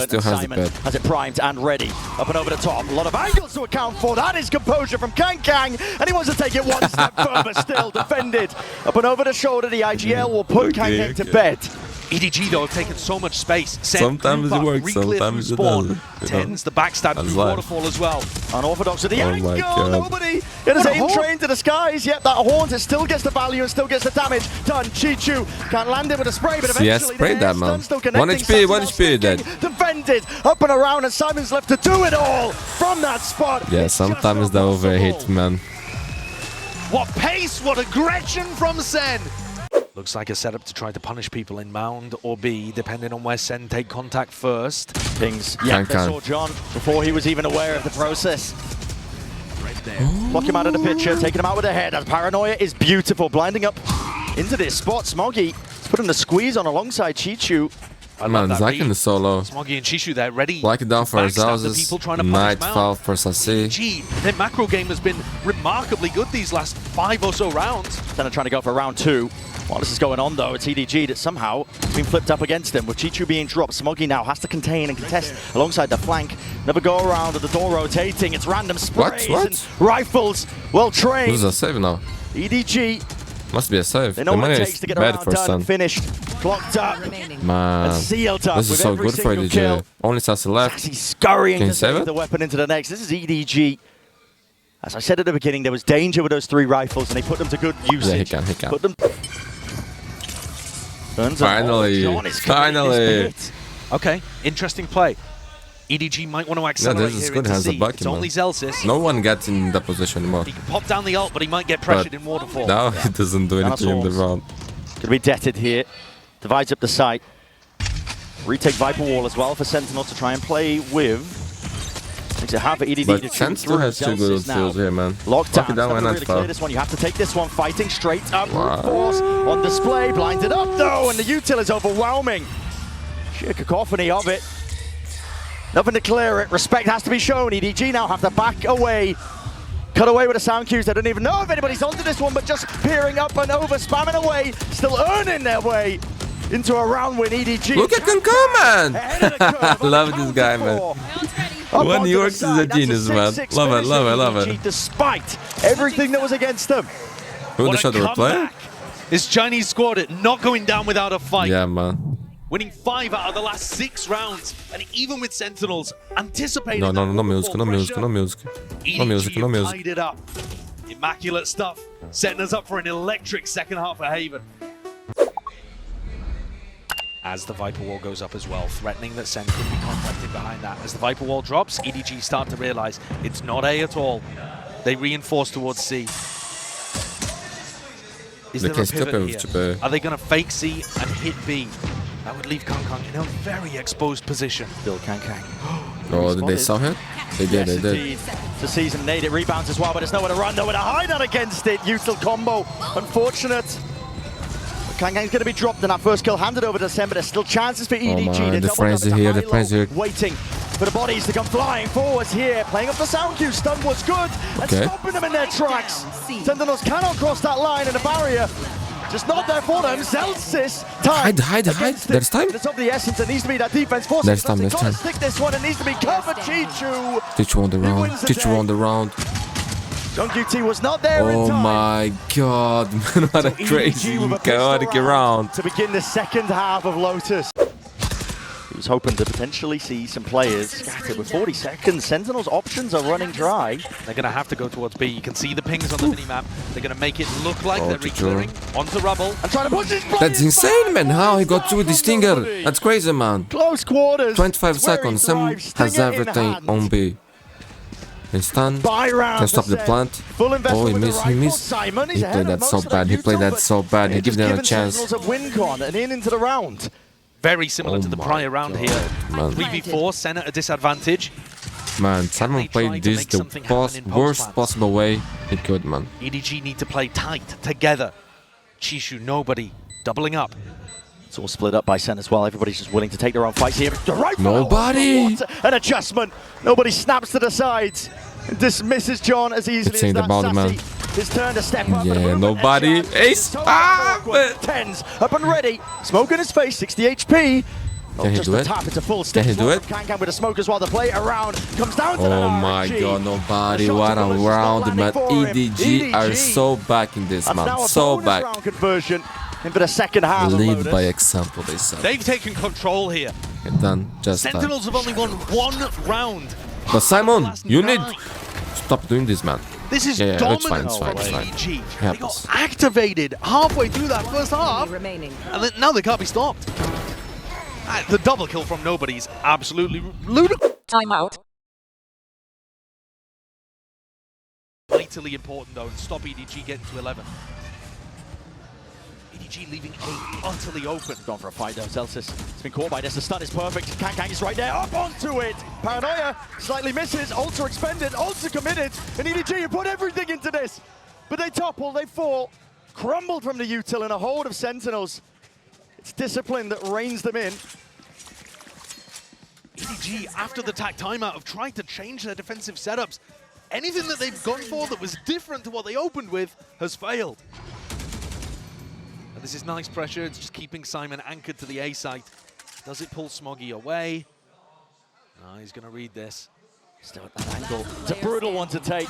still has the pet. Has it primed and ready. Up and over the top. A lot of angles to account for. That is composure from Kang, and he wants to take it one step further still. Defended. Up and over the shoulder. The IGL will put Kang to bed. EDG though have taken so much space. Sometimes it works, sometimes it doesn't. TenZ the backstab through waterfall as well. Unorthodox with the angle. my God. Nobody. It is aim train to the skies. Yep, that haunt. It still gets the value and still gets the damage done. Chichu can't land it with a spray, but eventually Yes, sprayed that, man. 1 HP, 1 HP dead. Defended up and around, and Simon's left to do it all from that spot. Yeah, It's sometimes just the impossible. overhit, man. What pace, what aggression from Sen! Looks like a setup to try to punish people in Mound or B, depending on where Sen take contact first. Things. Yeah, Can. saw John before he was even aware of the process. Block him out of the picture, taking him out with the head. As Paranoia is beautiful, blinding up into this spot. Smoggy is putting the squeeze on alongside Chichu. Man, Zack in the solo. Smoggy and Shishu there ready. Lock it down for his houses. Nightfall for Sassi. Their macro game has been remarkably good these last 5 or so rounds. Then trying to go for round 2. While this is going on though, it's EDG that's somehow been flipped up against him. With Chichu being dropped, Smoggy now has to contain and contest alongside the flank. Another go around with the door rotating. It's random sprays and rifles. Well trained. Who's a save now? EDG. Must be a save. They know The what money it is takes to get bad around for done, Sun. finished, clocked up, Man, and sealed up this with is so every good for single EDG. kill. Only Sassi left. He's scurrying Can to you save save it? the weapon into the next. This is EDG. As I said at the beginning, there was danger with those 3 rifles, and they put them to good usage. Yeah, he can. Put them. Finally. Okay, interesting play. EDG might want to accelerate this is here good. into Has a C. bucket, It's only man. Zelsis. No one gets in that position anymore. He can pop down the ult, but he might get pressured in waterfall. Now he doesn't do anything in the round. Gonna be deaded here. Divides up the site. Retake Viper Wall as well for Sentinels to try and play with. Makes it hard for EDG But to shoot Sen still through. has 2 good Zelsis now. fields here, man. Locked Lock down. it down when Really that's clear foul. this one. You have to take this one. Fighting straight up. Wow. Brute force on display. Blinded up though, and the util is overwhelming. Sheer cacophony of it. Nothing to clear it. Respect has to be shown. EDG now have to back away. Cut away with the sound cues. They don't even know if anybody's onto this one, but just peering up and over, spamming away, still earning their way into a round win. EDG. Look at Kankan, man! Ahead of the curve, I love this guy, man. Up When onto he the works, he's a side. That's genius, man. 6-6 Love it, finish love for it, love EDG, it. Despite everything that was against them. Who the What a shot replay? comeback. This Chinese squad not going down without a fight. Yeah, man. Winning 5 out of the last 6 rounds, and even with Sentinels anticipating. No music, no music, no music. No music, no music. Tied it up. Immaculate stuff, setting us up for an electric second half for Haven. As the Viper Wall goes up as well, threatening that Sen could be contacted behind that. As the Viper Wall drops, EDG start to realize it's not A at all. They reinforce towards C. Is They there can a step pivot over here? to B. Are they going to fake C and hit B? That would leave Kang in a very exposed position. Still Kang. Oh, did they saw him? They did, Yes, they did. indeed. The season need it. Rebounds as well, but there's nowhere to run, nowhere to hide out against it. Util combo. Unfortunate. Kang's going to be dropped, and that first kill handed over to Sen, but there's still chances for EDG. man, They're the doubled frenzy up. It's a here, the high-low, frenzy here. waiting for the bodies to come flying forwards here. Playing up the sound cue. Stun was good. And Okay. stopping them in their tracks. Sentinels cannot cross that line, and the barrier just not there for them. Zelsis time. Hide. against it. There's time. It's of the essence. It needs to be that defense force. There's time, there's time. Stick this one. It needs to be covered. Chichu. Teach you on the He round. wins the Teach you day. on the round. John QT was not there in Oh time. my god, man, what a EDG crazy, with a pistol chaotic round. to begin the second half of Lotus. He was hoping to potentially see some players scattered with 40 seconds. Sentinel's options are running dry. They're going to have to go towards B. You can see the pings on the minimap. They're going to make it look like they're Chicho. re-clearing onto rubble. And trying to push his players That's insane, man. back. How he got through with the stinger? Nobody. That's crazy, man. Close quarters. 25 It's where he seconds. Sam thrives. has Stinger in everything hand. on B. He's stunned. Can stop the plant. Oh, he missed. He missed. He played that so bad. He played that so bad. He gave them a chance. And into the round. Very similar to the prior round here. 3v4, Sen at a disadvantage. Man, Simon played this the worst possible way he could, man. EDG need to play tight, together. Chishu, nobody, doubling up. It's all split up by Sen as well. Everybody's just willing to take their own fights here. Nobody! An adjustment. Nobody snaps to the sides. And dismisses John as easily as that. Sassy. Man. His turn to step up. Yeah, nobody. Ace! Ah! TenZ up and ready. Smoke in his face, 60 HP. Can he do it? It's a full stick. Can he do it? Can with the smokers while the play around comes down to Oh my god, nobody. What a round, man. EDG are so back in this, man. So back. Conversion into the second half. Lead by example, they said. They've taken control here. Okay, done. Just Sentinels have only won 1 round. But Simon, you need stop doing this, man. This is it's fine, dominance from EDG. Yeah, They got activated halfway through that first half, remaining. and then now they can't be stopped. The double kill from nobody is absolutely ludicrous. Timeout. Vitally important though, and stop EDG getting to 11. EDG leaving A utterly open. Gone for a fight though, Celsius. It's been caught by this. The stun is perfect. Kang is right there. Up onto it. Paranoia slightly misses. Ultra expended. Ultra committed. And EDG have put everything into this. But they topple. They fall. Crumbled from the util in a hold of Sentinels. It's discipline that reins them in. EDG, after the TAC timeout, have tried to change their defensive setups. Anything that they've gone for that was different to what they opened with has failed. And this is nice pressure. It's just keeping Simon anchored to the A site. Does it pull Smoggy away? No, he's going to read this. Still at that angle. It's a brutal one to take.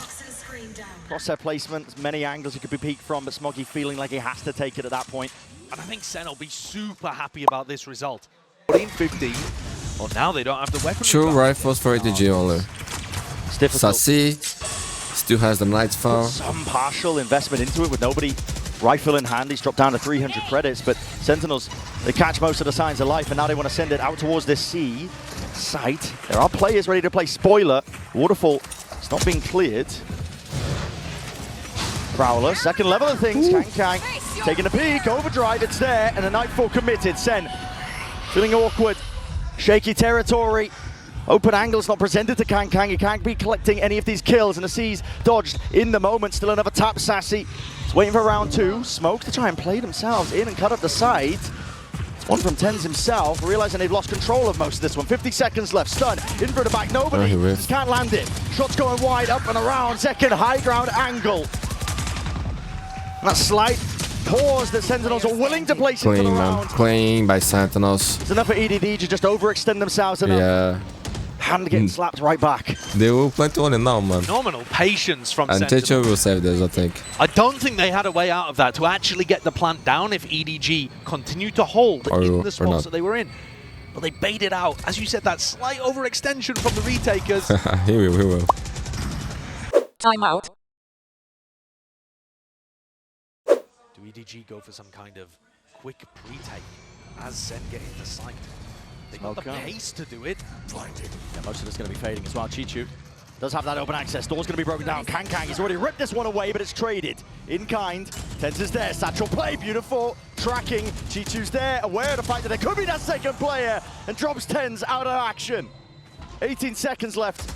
Crosshair placement, many angles he could be peeked from, but Smoggy feeling like he has to take it at that point. And I think Sen will be super happy about this result. 14-15. Well, now they don't have the weapon. 2 rifles for EDG only. It's difficult. Sassy still has the Nightfall. Some partial investment into it with nobody rifle in hand. He's dropped down to 300 credits, but Sentinels, they catch most of the signs of life, and now they want to send it out towards this C site. There are players ready to play. Spoiler, Waterfall, it's not being cleared. Prowler, second level of things. Kang taking a peek, overdrive, it's there, and a Nightfall committed. Sen feeling awkward, shaky territory. Open angles not presented to Kang. He can't be collecting any of these kills, and the C's dodged in the moment. Still another tap. Sassy is waiting for round 2. Smoke to try and play themselves in and cut up the side. It's one from TenZ himself, realizing they've lost control of most of this one. 50 seconds left. Stun in for the back. Nobody just can't land it. Shots going wide, up and around. Second high ground angle. And that slight pause that Sentinels are willing to place into the round. Playing by Sentinels. It's enough for EDG to just overextend themselves enough. Yeah. Hand getting slapped right back. They will play to one now, man. Phenomenal patience from And Sentinels. Techo will save this, I think. I don't think they had a way out of that to actually get the plant down if EDG continued to hold in the spots that they were in. But they baited out. As you said, that slight overextension from the retakers. He will. Timeout. Do EDG go for some kind of quick pre-take as Sen get into sight? They got the pace to do it. Yeah, most of it's going to be fading as well. Chichu does have that open access. Door's going to be broken down. Kang he's already ripped this one away, but it's traded. In kind. TenZ is there. Satchel play. Beautiful. Tracking. Chichu's there. Aware of the fact that there could be that second player. And drops TenZ out of action. 18 seconds left.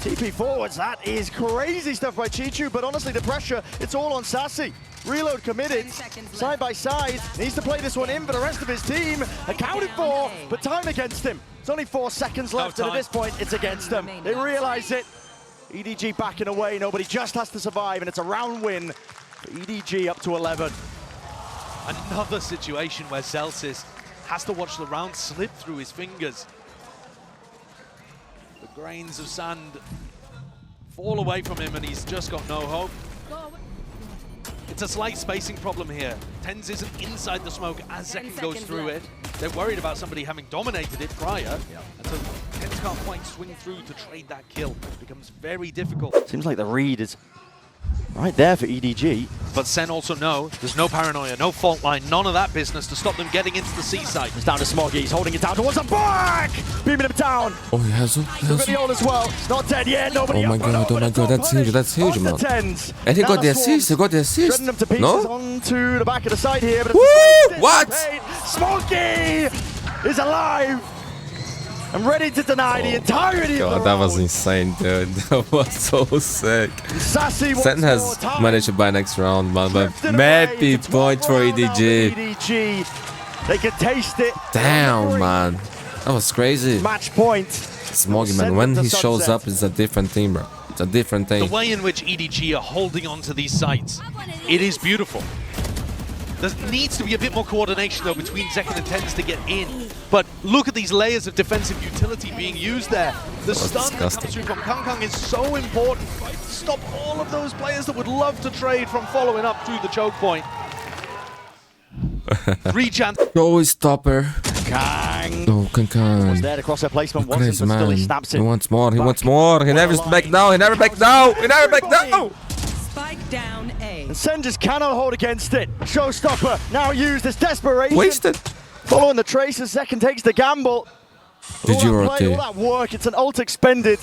TP forwards. That is crazy stuff by Chichu, but honestly, the pressure, it's all on Sassy. Reload committed, side by side. Needs to play this one in for the rest of his team. Accounted for, but time against him. It's only 4 seconds left, and at this point, it's against them. They realize it. EDG backing away. Nobody just has to survive, and it's a round win for EDG up to 11. Another situation where Celsius has to watch the round slip through his fingers. The grains of sand fall away from him, and he's just got no hope. It's a slight spacing problem here. TenZ isn't inside the smoke as Second goes through it. They're worried about somebody having dominated it prior. And so TenZ can't quite swing through to trade that kill. It becomes very difficult. Seems like the read is right there for EDG. But Sen also know there's no paranoia, no fault line, none of that business to stop them getting into the C site. It's down to Smoggy. He's holding it down towards the back! Beaming him down. Oh, he has it. Look at the ult as well. It's not dead yet. Nobody Oh my up, god, but oh my god, that's huge, man. TenZ. And he Now got the Swarms assist, he got the assist. shredding them to pieces No? onto the back of the side here. But Woo! it's What? Smoggy is alive and ready to deny the entirety of God, the that was round. insane, dude. That was so sick. Sassy Sen has managed to buy next round, man, but maybe point for EDG. EDG. They can taste it. Damn, man. That was crazy. Match point. Smoggy, man, when he shows up, it's a different team, bro. It's a different thing. The way in which EDG are holding on to these sites, it is beautiful. There needs to be a bit more coordination though between Zekken and TenZ to get in. But look at these layers of defensive utility being used there. The stun that comes through from Kang is so important to stop all of those players that would love to trade from following up through the choke point. 3 chances. Go stopper. Kang. Oh, Kang. Was there to cross her placement, wasn't, Crazy, but still he man. snaps it. He wants more, he wants more. He never back down, he never back down, he never back down. Spike down A. And Sen just cannot hold against it. Showstopper now used as desperation. Wasted. Following the traces, Zekken takes the gamble. GG All that play, all RT. that work, it's an ult expended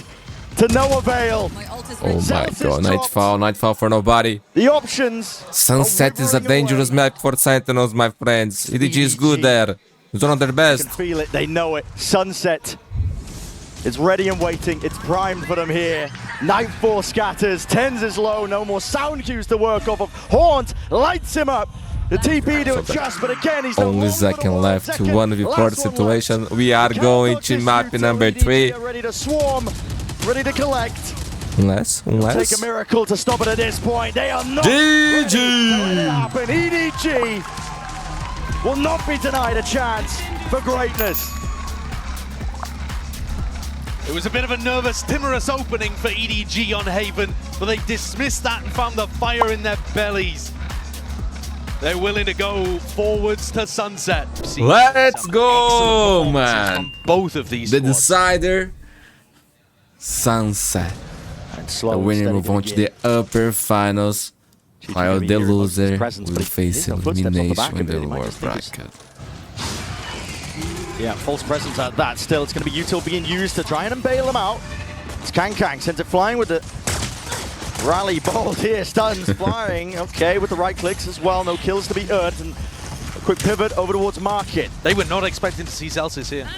to no avail. My ult is Oh ready. my Celsius god, dropped. night fall for nobody. The options. Sunset is a withering dangerous away. map for Sentinels, my friends. EDG is good there. He's one of their They best. can feel it, they know it. Sunset. It's ready and waiting. It's primed for them here. Nightfall scatters. TenZ is low. No more sound cues to work off of. Haunt lights him up. The TP to adjust, but again, he's Only Zekken left to 1v4 situation. We are going to map number 3. Ready to swarm, ready to collect. Unless. Take a miracle to stop it at this point. They are not GG. ready to let it happen. EDG will not be denied a chance for greatness. It was a bit of a nervous, timorous opening for EDG on Haven, but they dismissed that and found the fire in their bellies. They're willing to go forwards to Sunset. Let's go, Excellent man. from both of these The squads. decider, Sunset. The winner move on to the upper finals, while the loser will face elimination in the lower bracket. Yeah, false presence at that. Still, it's going to be util being used to try and bail them out. It's Kang sends it flying with the rally ball here. Stuns flying. Okay, with the right clicks as well. No kills to be earned. And a quick pivot over towards Market. They were not expecting to see Celsius here.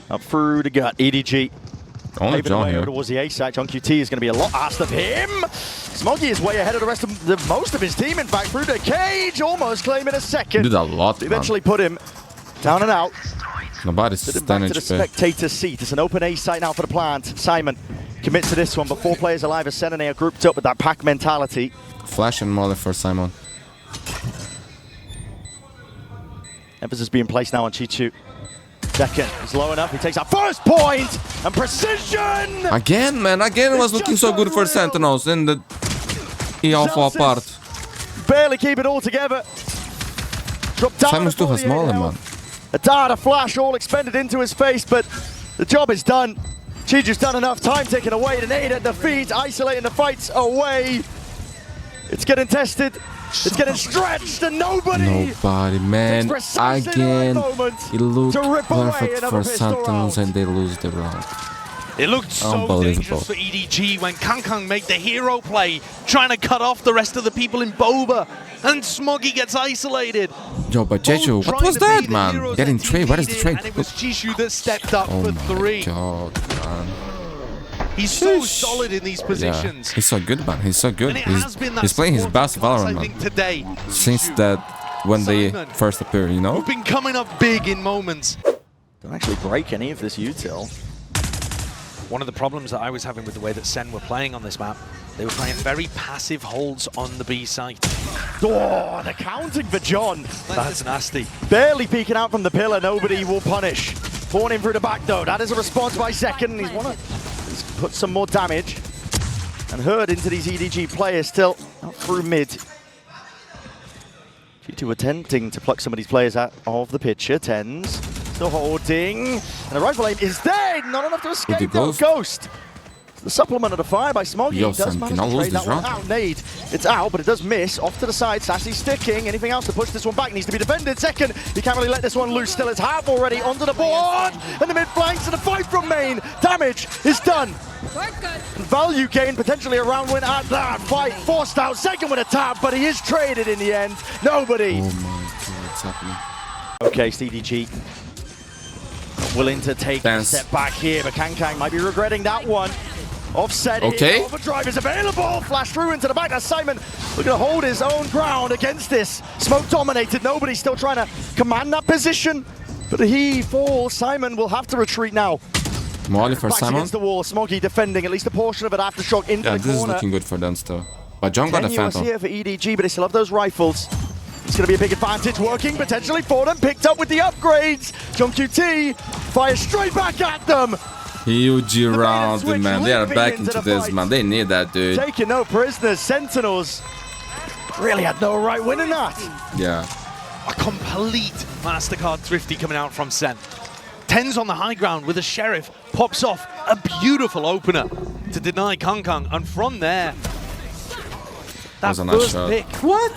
Up through the gut. EDG. Only Maybe John way over here. towards the A side. John QT is going to be a lot asked of him. Smoggy is way ahead of the rest of most of his team. In fact, through the cage, almost claiming a second. Did a lot, man. Eventually put him down and out. Nobody's Send him back standing to the HP. spectator seat. It's an open A site now for the plant. Simon commits to this one, but 4 players alive as Sen and they are grouped up with that pack mentality. Flash and molly for Simon. Emphasis being placed now on Chichu. Second is low enough. He takes that first point and precision. Again, man. Again, it was It's looking just so good for unreal. Sentinels. And he all fall apart. Barely keep it all together. Drop down. Simon still has smaller, man. A dart, a flash, all expended into his face, but the job is done. Chiju's done enough. Time taken away. The nade at the feet, isolating the fights away. It's getting tested. It's getting stretched, and nobody. Man. Takes precisely the Again, right moment it looked to rip away perfect another for pistol Sentinels round. and they lose the round. It looked so Unbelievable. dangerous for EDG when Kang made the hero play, trying to cut off the rest of the people in Boba, and Smoggy gets isolated. Yo, but Jeju, Both what trying was to be that, the man? heroes Getting that trade. What is the TP'd trade? And it was Chishu that stepped up Oh for my 3. god, man. He's so Sheesh. solid in these Yeah, positions. he's so good, man. He's so good. And it has been that He's playing his sport best class, Valorant, I man. think, today. Since Chishu, that, when they Simon, first appear, you know? who've been coming up big in moments. Don't actually break any of this util. One of the problems that I was having with the way that Sen were playing on this map, they were playing very passive holds on the B site. Oh, the counting for John. That's nasty. Barely peeking out from the pillar, nobody will punish. Torn in through the back though, that is a response by Second. He's put some more damage. And herd into these EDG players still out through mid. G2 attempting to pluck some of these players out of the picture. TenZ still holding. And the rifle aim is dead! Not enough to escape though. Ghost? Ghost The supplement of the fire by Smoggy Yo, does Sam, manage can I to lose trade this that one round? out. Nade, it's out, but it does miss. Off to the side, Sassy sticking. Anything else to push this one back? Needs to be defended. Second, he can't really let this one loose. Still, it's half already onto the board. And the mid flanks and the fight from main. Damage is done. Value gain, potentially a round win at that fight. Forced out, second with a tap, but he is traded in the end. Nobody. Oh my god, what's happening? Okay, EDG willing to take a TenZ. step back here, but Kang might be regretting that one. Offset Okay. here, overdrive is available, flash through into the back. That's Simon looking to hold his own ground against this. Smoke dominated, nobody's still trying to command that position, but he falls. Simon will have to retreat now. Molly for Backs Simon. against the wall, Smoggy defending at least a portion of it. Aftershock into Yeah, the this is corner. looking good for them still. But John got a Tenuous Phantom. here for EDG, but they still have those rifles. It's going to be a big advantage working potentially for them. Picked up with the upgrades. JJJKK fires straight back at them. Huge round, switch man. They are leaping back into into the this, fight. man. They need that, dude. Taking no prisoners. Sentinels really had no right winning that. Yeah. A complete MasterCard thrifty coming out from Sen. TenZ on the high ground with a Sheriff, pops off a beautiful opener to deny Kang, and from there, that was a nice first shot. pick,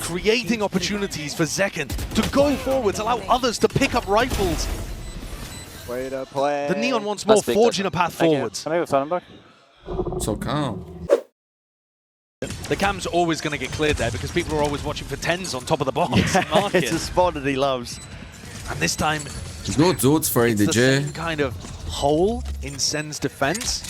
creating opportunities for Zekken to go forwards, allow others to pick up rifles. Way to play. The Neon once more That's big, forging that's a path Thank you. forwards. Can I have a phone back? So calm. The cam's always going to get cleared there because people are always watching for TenZ on top of the box market. It's a spot that he loves. And this time, Good dudes for it's the same EDG. kind of hole in Sen's defense.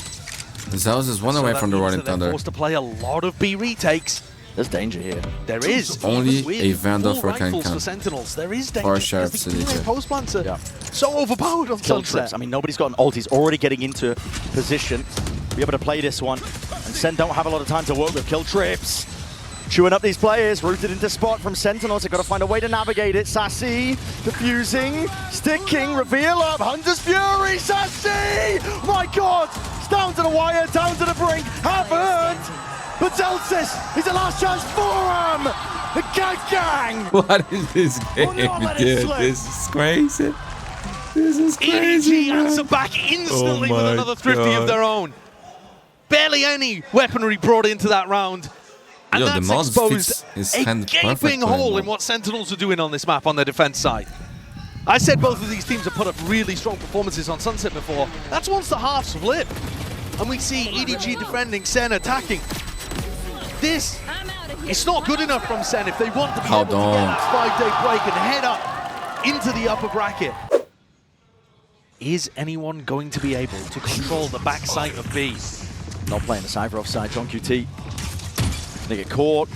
Zeus is one So away that from the means Rolling that they're Thunder. forced to play a lot of B retakes. There's danger here. There is. Only even with a Vandal full for rifles Kang. for Sentinels. There is danger. For because Sheriff's the delay EDG. post plants are Yeah. so overpowered on Kill Sunset. trips. I mean, nobody's got an ult. He's already getting into position. Be able to play this one. And Sen don't have a lot of time to work with. Kill trips. Chewing up these players. Rooted into spot from Sentinels. They've got to find a way to navigate it. Sassy. Diffusing. Sticking. Reveal up. Hunter's Fury. Sassy! My God! It's down to the wire. Down to the brink. Half earned. But Zelsis is the last chance for him. The gang. What is this game, not let it dude? slip. This is crazy. This is crazy, EDG man. answer back instantly Oh with my another thrifty of God. their own. Barely any weaponry brought into that round. And Yo, the that's mouse exposed fits his a hand gaping perfectly, hole man. in what Sentinels are doing on this map on their defense side. I said both of these teams have put up really strong performances on Sunset before. That's once the halves flip. And we see EDG defending, Sen attacking. This it's not good enough from Sen if they want to be able to get that 5-day break and head up into the upper bracket. Is anyone going to be able to control the backside of B? Not playing the Cypher offside. JJJKK. They get caught.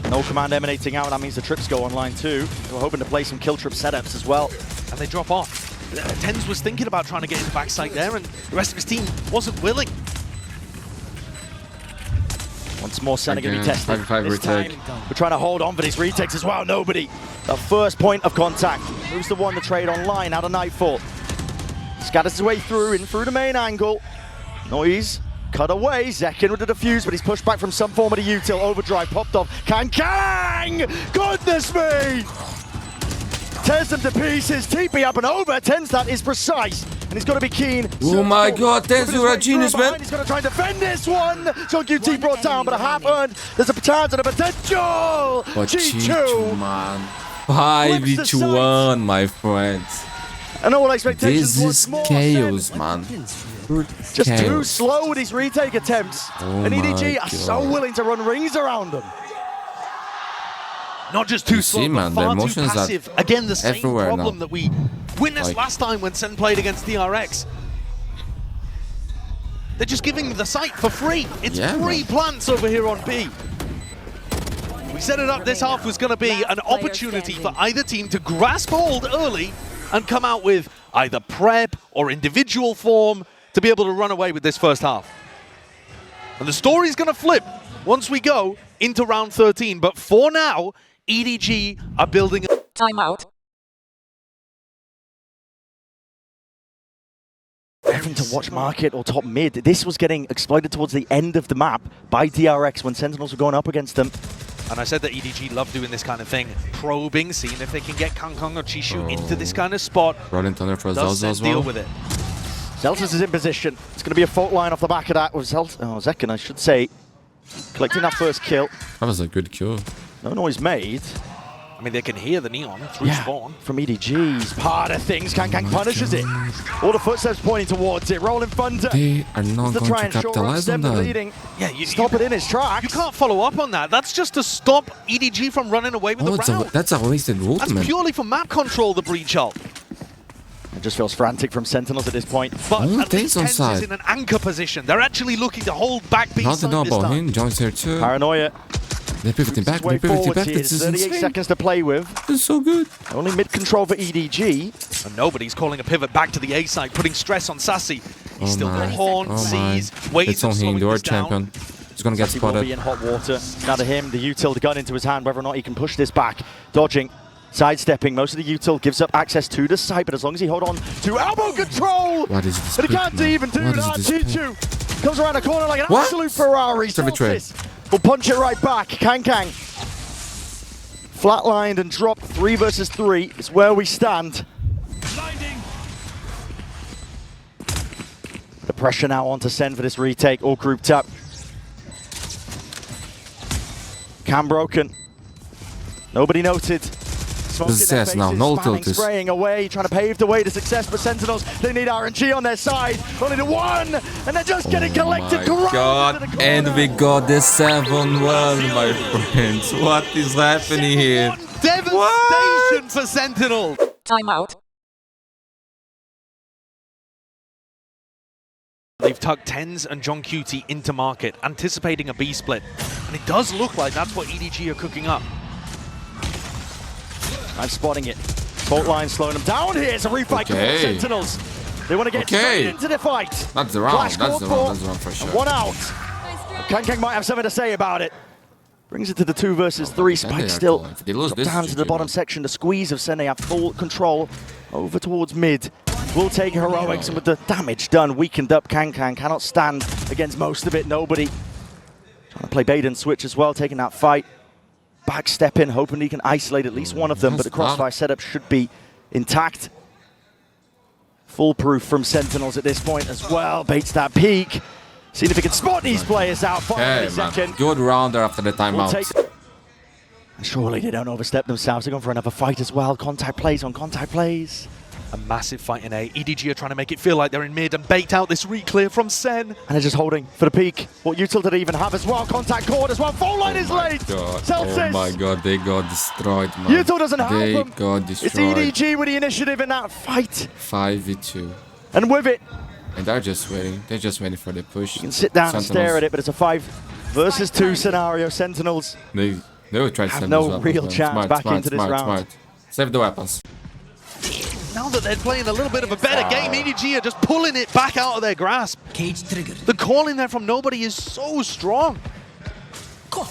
No command emanating out. That means the trips go online too. We're hoping to play some kill trip setups as well. And they drop off. TenZ was thinking about trying to get into backside there, and the rest of his team wasn't willing. Once more, Senna going to be Again, tested. 5-5 This time, retake. we're trying to hold on for these retakes as well. Nobody. The first point of contact. Who's the one to trade online out of Nightfall? Scatters his way through, in through the main angle. Noise. Cut away. Zekken with the defuse, but he's pushed back from some form of the util. Overdrive popped off. Kang! Goodness me! Tears them to pieces. TP up and over. TenZ that is precise. And he's got to be keen. Oh my God, TenZ, you're a genius, man. He's going to try and defend this one. JJJKK brought down, but a half earned. There's a chance and a potential. But G2. G2, man. 5v1, my friends. And all expectations This once is more. chaos, man. Just too Chaos. slow with his retake attempts. Oh And EDG my are so God. willing to run rings around them. Not just too You slow, see, but man, the far too emotions are passive. Again, the same everywhere problem now. that we witnessed Like- last time when Sen played against DRX. They're just giving the site for free. It's Yeah, free man. plants over here on B. We set it up this half was going to be an opportunity for either team to grasp hold early and come out with either prep or individual form to be able to run away with this first half. And the story's going to flip once we go into round 13. But for now, EDG are building a Timeout. Having to watch market or top mid. This was getting exploited towards the end of the map by DRX when Sentinels were going up against them. And I said that EDG love doing this kind of thing, probing, seeing if they can get Kang or Chishu into this kind of spot. Rolling Thunder for Does Zaza Sen as deal well. with it? Zeltas is in position. It's going to be a fault line off the back of that with Zekken, I should say, collecting that first kill. That was a good kill. No noise made. I mean, they can hear the neon through spawn. From EDG's part of things. Kankang punishes it. All the footsteps pointing towards it. Rolling thunder. They are not going to capitalize on that. Yeah, you stop it in its tracks. You can't follow up on that. That's just to stop EDG from running away with the round. That's a wasted ultimate. That's purely for map control, the breach ult. It just feels frantic from Sentinels at this point. But Only at least TenZ is in an anchor position. They're actually looking to hold back B side Nothing this about time. him. John's here too. Paranoia. They're pivoting back. They're pivoting back. This is 38 insane. seconds to play with. This is so good. Only mid-control for EDG. And nobody's calling a pivot back to the A side, putting stress on Sassy. He's still my. got Horn, sees, waves It's on him, the world champion. He's gonna get Sassy will be spotted. in hot water. Now to him, the util, the gun into his hand, whether or not he can push this back. Dodging, sidestepping. Most of the util gives up access to the site, but as long as he hold on to elbow control, What is this? and he can't even do that. Chichu comes around the corner like an absolute Ferrari. Will punch it right back. Kankang flatlined and dropped 3 versus 3 is where we stand. The pressure now on to Sen for this retake, all grouped up. Cam broken. Nobody noted. Success now, no tilts. Spraying away, trying to pave the way to success for Sentinels. They need RNG on their side. Only the one, and they're just getting collected. Oh my God, and we got the 7-1, my friends. What is happening here? Devastation for Sentinel. Timeout. They've tucked TenZ and John Cutie into market, anticipating a B split. And it does look like that's what EDG are cooking up. I'm spotting it. Fault line slowing them down here. It's a refight for Sentinels. They want to get straight into the fight. That's the round. That's the round for sure. 1 out. Kankang might have something to say about it. Brings it to the 2 versus 3. Spike still down to the bottom section. The squeeze of Sen, they have full control over towards mid. Will take heroics, and with the damage done, weakened up Kankang cannot stand against most of it. Nobody. Trying to play bait and switch as well, taking that fight. Backstepping, hoping he can isolate at least one of them, but the crossfire setup should be intact. Foolproof from Sentinels at this point as well. Baits that peak. Seeing if he can spot these players out. Hey, man. Good rounder after the timeout. Surely they don't overstep themselves. They're going for another fight as well. Contact plays on contact plays. A massive fight in A. EDG are trying to make it feel like they're in mid and bait out this reclear from Sen. And they're just holding for the peak. What util did they even have as well? Contact cord as well. Full line is late. Oh my God, they got destroyed, man. Util doesn't have them. They got destroyed. It's EDG with the initiative in that fight. 5v2. And with it. And they're just waiting. They're just waiting for the push. You can sit down and stare at it, but it's a 5 versus 2 scenario. Sentinels They will try to have save no real chance back into this round. Save the weapons. Now that they're playing a little bit of a better game, EDG are just pulling it back out of their grasp. Cage triggered. The call in there from nobody is so strong.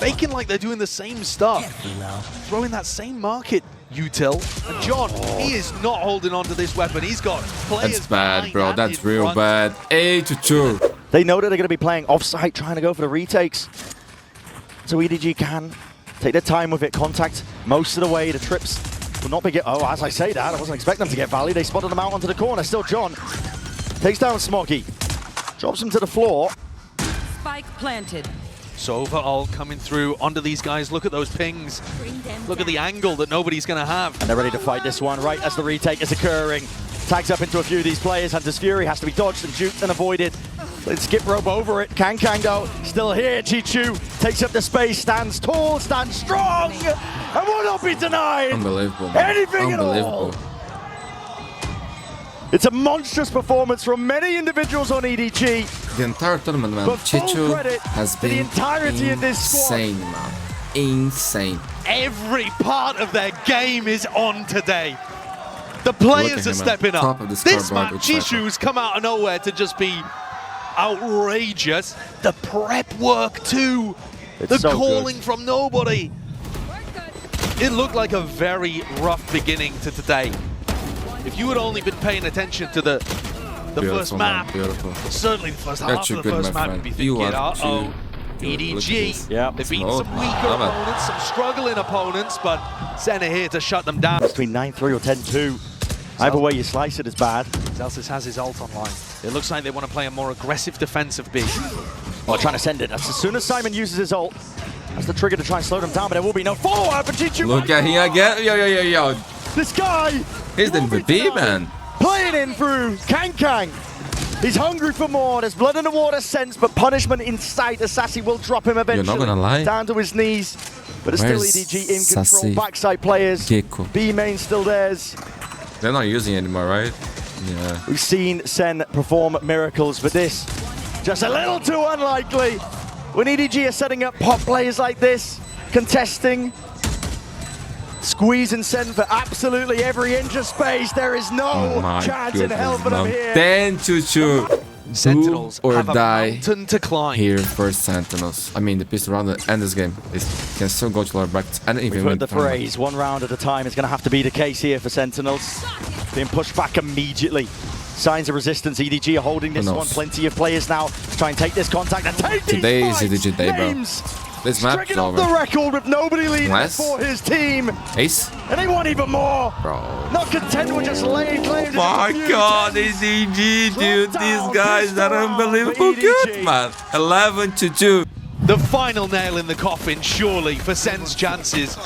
Faking like they're doing the same stuff. Throwing that same market util. And John, he is not holding on to this weapon. He's got players. That's bad, bro. That's real bad. 8-2. They know that they're going to be playing off-site, trying to go for the retakes. So EDG can take their time with it. Contact most of the way. The trips will not be get. Oh, as I say that, I wasn't expecting them to get Valley. They spotted them out onto the corner. Still John takes down Smoggy. Drops him to the floor. Spike planted. So overall coming through onto these guys. Look at those pings. Look at the angle that nobody's going to have. And they're ready to fight this one right as the retake is occurring. Tags up into a few of these players. Hunter's Fury has to be dodged and juked and avoided. Let's skip rope over it. Kankango still here. Chichu takes up the space, stands tall, stands strong, and will not be denied. Unbelievable, man. Anything at all. It's a monstrous performance from many individuals on EDG. The entire tournament, man. But full Chichu credit has to been the entirety of this squad. insane, man. Insane. Every part of their game is on today. The players are stepping up. This man, Chishu's come out of nowhere to just be outrageous. The prep work too. The so calling good from nobody. It looked like a very rough beginning to today. If you had only been paying attention to the first map, certainly the first half of the first map, you'd be thinking, uh-oh, EDG. Yeah. They've beaten some weaker opponents, some struggling opponents, but Sen are here to shut them down. Between 9-3 or 10-2. Either way you slice it is bad. Zelsis has his ult online. It looks like they want to play a more aggressive defensive B. Oh, trying to send it. As soon as Simon uses his ult, that's the trigger to try and slow them down, but there will be no follow-up. Look at him again. Yo. This guy! He's the MVP, man. Playing in through Kang. He's hungry for more. There's blood in the water sense, but punishment in sight. Assassin will drop him eventually. You're not gonna lie. Down to his knees. But it's still Where's EDG in Sassy control. Backside players. Gekko? B main still theirs. They're not using it anymore, right? Yeah. We've seen Sen perform miracles, but this just a little too unlikely. When EDG are setting up pop players like this, contesting, squeezing Sen for absolutely every inch of space, there is no chance in hell for them here. 10-2. Sentinels or have die a mountain to climb. Here for Sentinels. I mean, the pistol round and end this game. It can still go to lower brackets and even We've win heard the phrase, one round at a time is going to have to be the case here for Sentinels. Being pushed back immediately. Signs of resistance. EDG are holding this one. Plenty of players now to try and take this contact and take Today these is EDG day, bro. names. This map's Stricken off over. the record with nobody leading for his team. Ace? And they want even more. Bro. Not content with just laying claim to My just a few God, tens. EDG, dude. Drop These down, guys pistol are round unbelievable for good, EDG. man. 11-2. The final nail in the coffin, surely, for Sen's chances.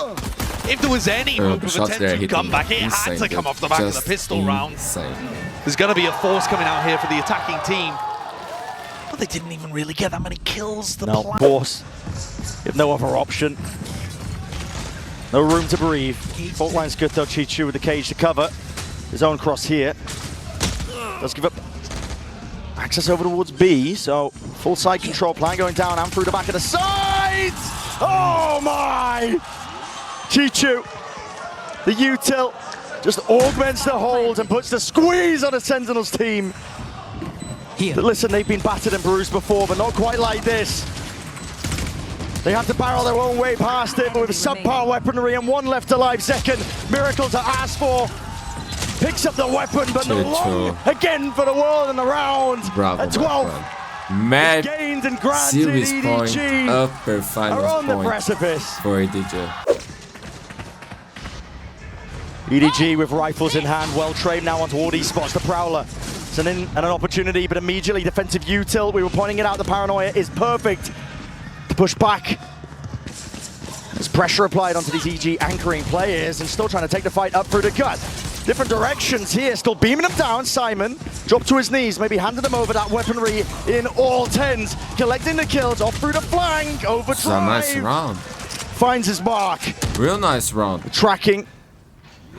If there was any hope of a Shots there 10-2 hitting comeback, it had insane, to come dude. off the back of the Just pistol round. insane. There's going to be a force coming out here for the attacking team. But they didn't even really get that many kills. No, of course. You have no other option. No room to breathe. Fault line's good though. Chichu with the cage to cover. His own cross here. Does give up access over towards B, so full side control plan going down and through the back of the sides! Oh my! Chichu, the util, just augments the hold and puts the squeeze on the Sentinels team. But listen, they've been battered and bruised before, but not quite like this. They have to barrel their own way past it, but with subpar weaponry and one left alive second. Miracle to ask for. Picks up the weapon, but no long again for the world and the round. Bravo, at 12. Mad Gained and granted. series point, EDG upper finals are on the point precipice. for EDG. EDG with rifles in hand, well trained now onto all these spots. The Prowler. It's an in and an opportunity, but immediately defensive util. We were pointing it out, the paranoia is perfect to push back. There's pressure applied onto these EG anchoring players and still trying to take the fight up through the cut. Different directions here, still beaming them down. Simon dropped to his knees, maybe handed them over that weaponry in all tens. Collecting the kills off through the flank, overdrive. It's a nice round. Finds his mark. Real nice round. Tracking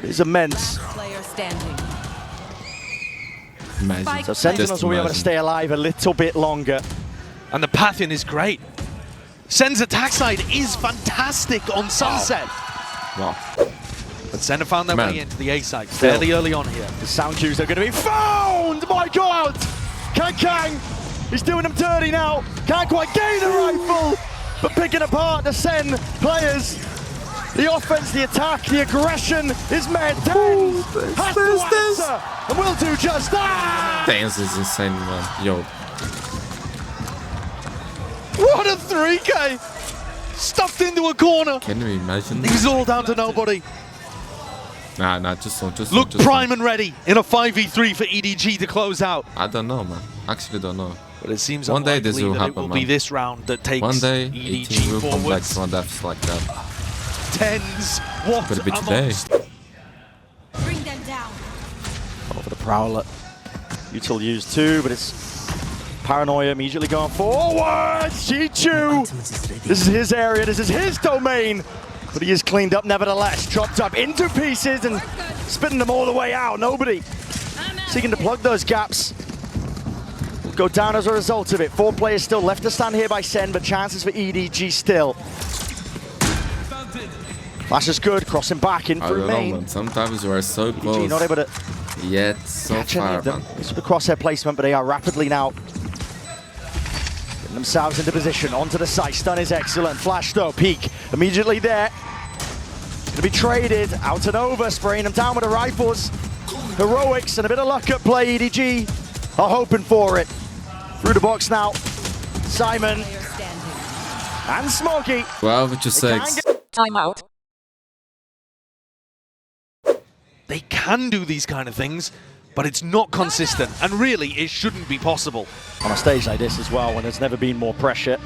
is immense. Player standing. Imagine. So Sentinels will be able to stay alive a little bit longer. And the pathing is great. Sen's attack side is fantastic on Sunset. Wow. But Sen have found their way into the A side fairly early on here. The sound cues are going to be found! My God! Kang! He's doing them dirty now. Can't quite gain the rifle, but picking apart the Sen players. The offense, the attack, the aggression is met. TenZ has to answer, and will do just that! TenZ is insane, man. Yo. What a 3K! Stuffed into a corner. Can you imagine? He's all down to nobody. Nah, just Look prime and ready in a 5v3 for EDG to close out. I don't know, man. Actually don't know. But it seems one day unlikely this will that happen, it will man. be this round that takes One day EDG will come back forwards. from deaths like that. TenZ, what Could it be a today? monster. Bring them down. Over the Prowler. Util used two, but it's paranoia immediately going forward. Chichu! This is his area, this is his domain. But he is cleaned up nevertheless. Chopped up into pieces and spitting them all the way out. Nobody seeking to plug those gaps. Will go down as a result of it. 4 players still left to stand here by Sen, but chances for EDG still. Flash is good, crossing back in through main. Man. Sometimes you are so close. EDG not able to yet so catch any far, of them. man. This is the crosshair placement, but they are rapidly now getting themselves into position. Onto the site, stun is excellent. Flash though, peek immediately there. To be traded out and over, spraying them down with the rifles. Heroics and a bit of luck at play. EDG are hoping for it. Through the box now. Simon Player standing. and Smokey. 12-6. Timeout. They can do these kind of things, but it's not consistent, and really, it shouldn't be possible. On a stage like this as well, when there's never been more pressure.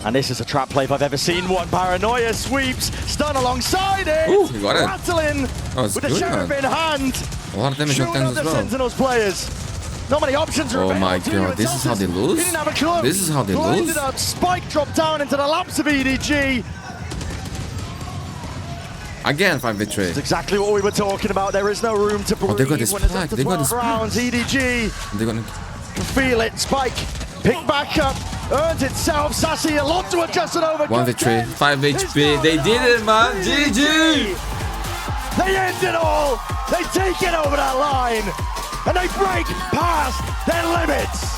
And this is a trap play if I've ever seen one. Paranoia sweeps, stun alongside it. Ooh, he got it. Rattling was with the good, sheriff man. in hand. A lot of damage on Shooting TenZ up the as well. Sentinels players. Not many options are Oh my available to you. god, this is how they He lose? didn't have a clue. This is how they Blinded lose? up, Spike dropped down into the laps of EDG. Again, 5v3. That's exactly what we were talking about. There is no room to breathe they got this when it's plaque, up to they got 12 this rounds. EDG They're gonna... can feel it. Spike picked back up, earned itself. Sassy, a lot to adjust and overcome. 1v3, 5 HP. They did it, man. GG! They end it all. They take it over that line, and they break past their limits.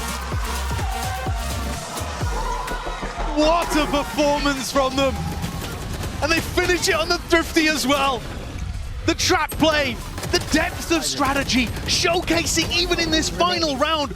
What a performance from them! And they finish it on the Thrifty as well. The trap play, the depth of strategy, showcasing even in this final round.